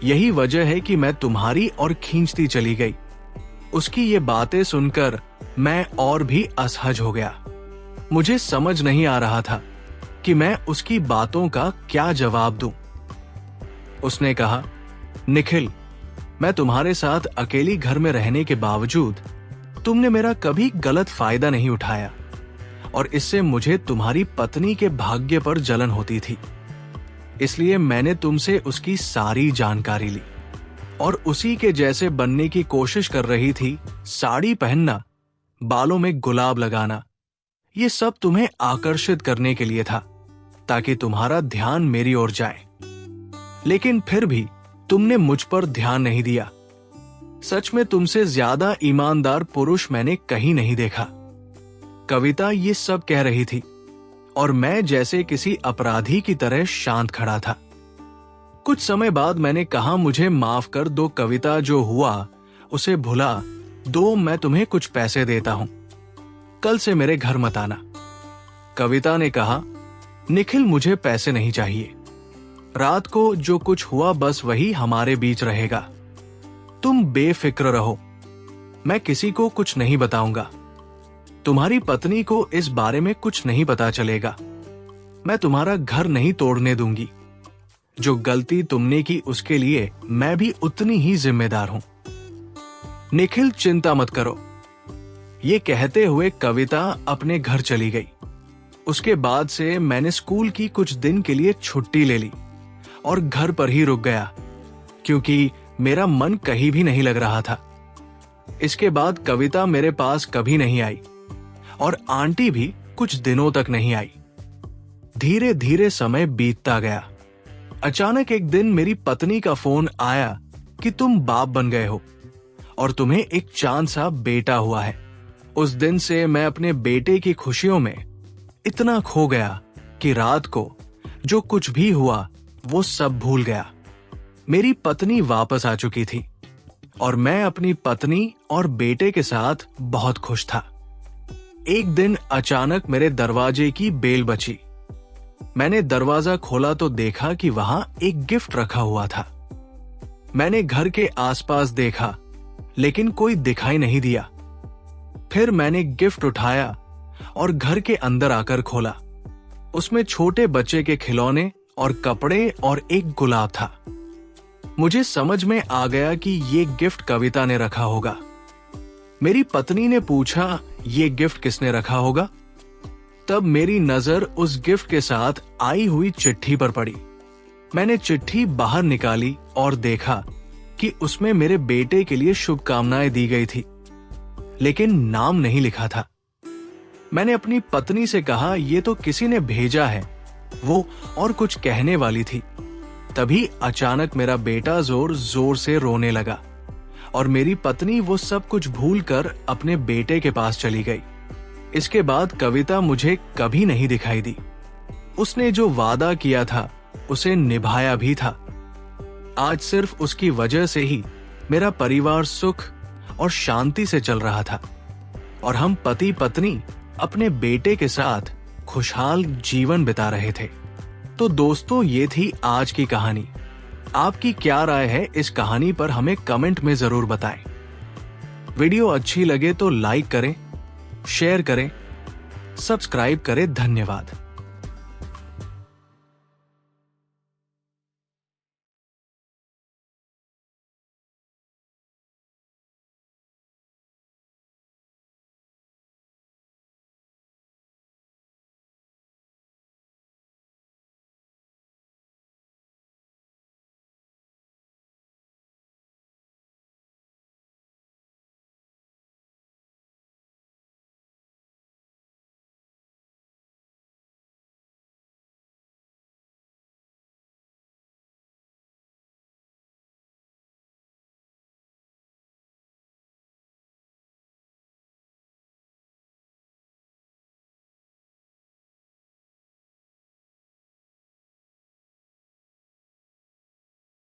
Speaker 2: यही वजह है कि मैं तुम्हारी और खींचती चली गई। उसकी ये बातें सुनकर मैं और भी असहज हो गया। मुझे समझ नहीं आ रहा था कि मैं उसकी बातों का क्या जवाब दूं। उसने कहा, निखिल, मैं तुम्हारे साथ अकेली घर में रहने के बावजूद तुमने मेरा कभी गलत फायदा नहीं उठाया, और इससे मुझे तुम्हारी पत्नी के भाग्य पर जलन होती थी। इसलिए मैंने तुमसे उसकी सारी जानकारी ली और उसी के जैसे बनने की कोशिश कर रही थी। साड़ी पहनना, बालों में गुलाब लगाना, ये सब तुम्हें आकर्षित करने के लिए था, ताकि तुम्हारा ध्यान मेरी ओर जाए। लेकिन फिर भी तुमने मुझ पर ध्यान नहीं दिया। सच में तुमसे ज्यादा ईमानदार पुरुष मैंने कहीं नहीं देखा। कविता ये सब कह रही थी और मैं जैसे किसी अपराधी की तरह शांत खड़ा था। कुछ समय बाद मैंने कहा, मुझे माफ कर दो कविता, जो हुआ उसे भुला दो। मैं तुम्हें कुछ पैसे देता हूं, कल से मेरे घर मत आना। कविता ने कहा, निखिल, मुझे पैसे नहीं चाहिए। रात को जो कुछ हुआ बस वही हमारे बीच रहेगा। तुम बेफिक्र रहो, मैं किसी को कुछ नहीं बताऊंगा। तुम्हारी पत्नी को इस बारे में कुछ नहीं पता चलेगा। मैं तुम्हारा घर नहीं तोड़ने दूंगी। जो गलती तुमने की उसके लिए मैं भी उतनी ही जिम्मेदार हूं। निखिल, चिंता मत करो। ये कहते हुए कविता अपने घर चली गई। उसके बाद से मैंने स्कूल की कुछ दिन के लिए छुट्टी ले ली और घर पर ही रुक गया, क्योंकि मेरा मन कहीं भी नहीं लग रहा था। इसके बाद कविता मेरे पास कभी नहीं आई और आंटी भी कुछ दिनों तक नहीं आई। धीरे धीरे समय बीतता गया। अचानक एक दिन मेरी पत्नी का फोन आया कि तुम बाप बन गए हो और तुम्हें एक चांद सा बेटा हुआ है। उस दिन से मैं अपने बेटे की खुशियों में इतना खो गया कि रात को जो कुछ भी हुआ वो सब भूल गया। मेरी पत्नी वापस आ चुकी थी और मैं अपनी पत्नी और बेटे के साथ बहुत खुश था। एक दिन अचानक मेरे दरवाजे की बेल बची। मैंने दरवाजा खोला तो देखा कि वहां एक गिफ्ट रखा हुआ था। मैंने घर के आसपास देखा, लेकिन कोई दिखाई नहीं दिया। फिर मैंने गिफ्ट उठाया और घर के अंदर आकर खोला। उसमें छोटे बच्चे के खिलौने और कपड़े और एक गुलाब था। मुझे समझ में आ गया कि ये गिफ्ट कविता ने रखा होगा। मेरी पत्नी ने पूछा, ये गिफ्ट किसने रखा होगा? तब मेरी नजर उस गिफ्ट के साथ आई हुई चिट्ठी पर पड़ी। मैंने चिट्ठी बाहर निकाली और देखा कि उसमें मेरे बेटे के लिए शुभकामनाएं दी गई थी, लेकिन नाम नहीं लिखा था। मैंने अपनी पत्नी से कहा, ये तो किसी ने भेजा है। वो और कुछ कहने वाली थी, तभी अचानक मेरा बेटा जोर जोर से रोने लगा और मेरी पत्नी वो सब कुछ भूलकर अपने बेटे के पास चली गई। इसके बाद कविता मुझे कभी नहीं दिखाई दी। उसने जो वादा किया था उसे निभाया भी था। आज सिर्फ उसकी वजह से ही मेरा परिवार सुख और शांति से चल रहा था और हम पति पत्नी अपने बेटे के साथ खुशहाल जीवन बिता रहे थे। तो दोस्तों, ये थी आज की कहानी। आपकी क्या राय है इस कहानी पर हमें कमेंट में जरूर बताएं। वीडियो अच्छी लगे तो लाइक करें, शेयर करें, सब्सक्राइब करें। धन्यवाद।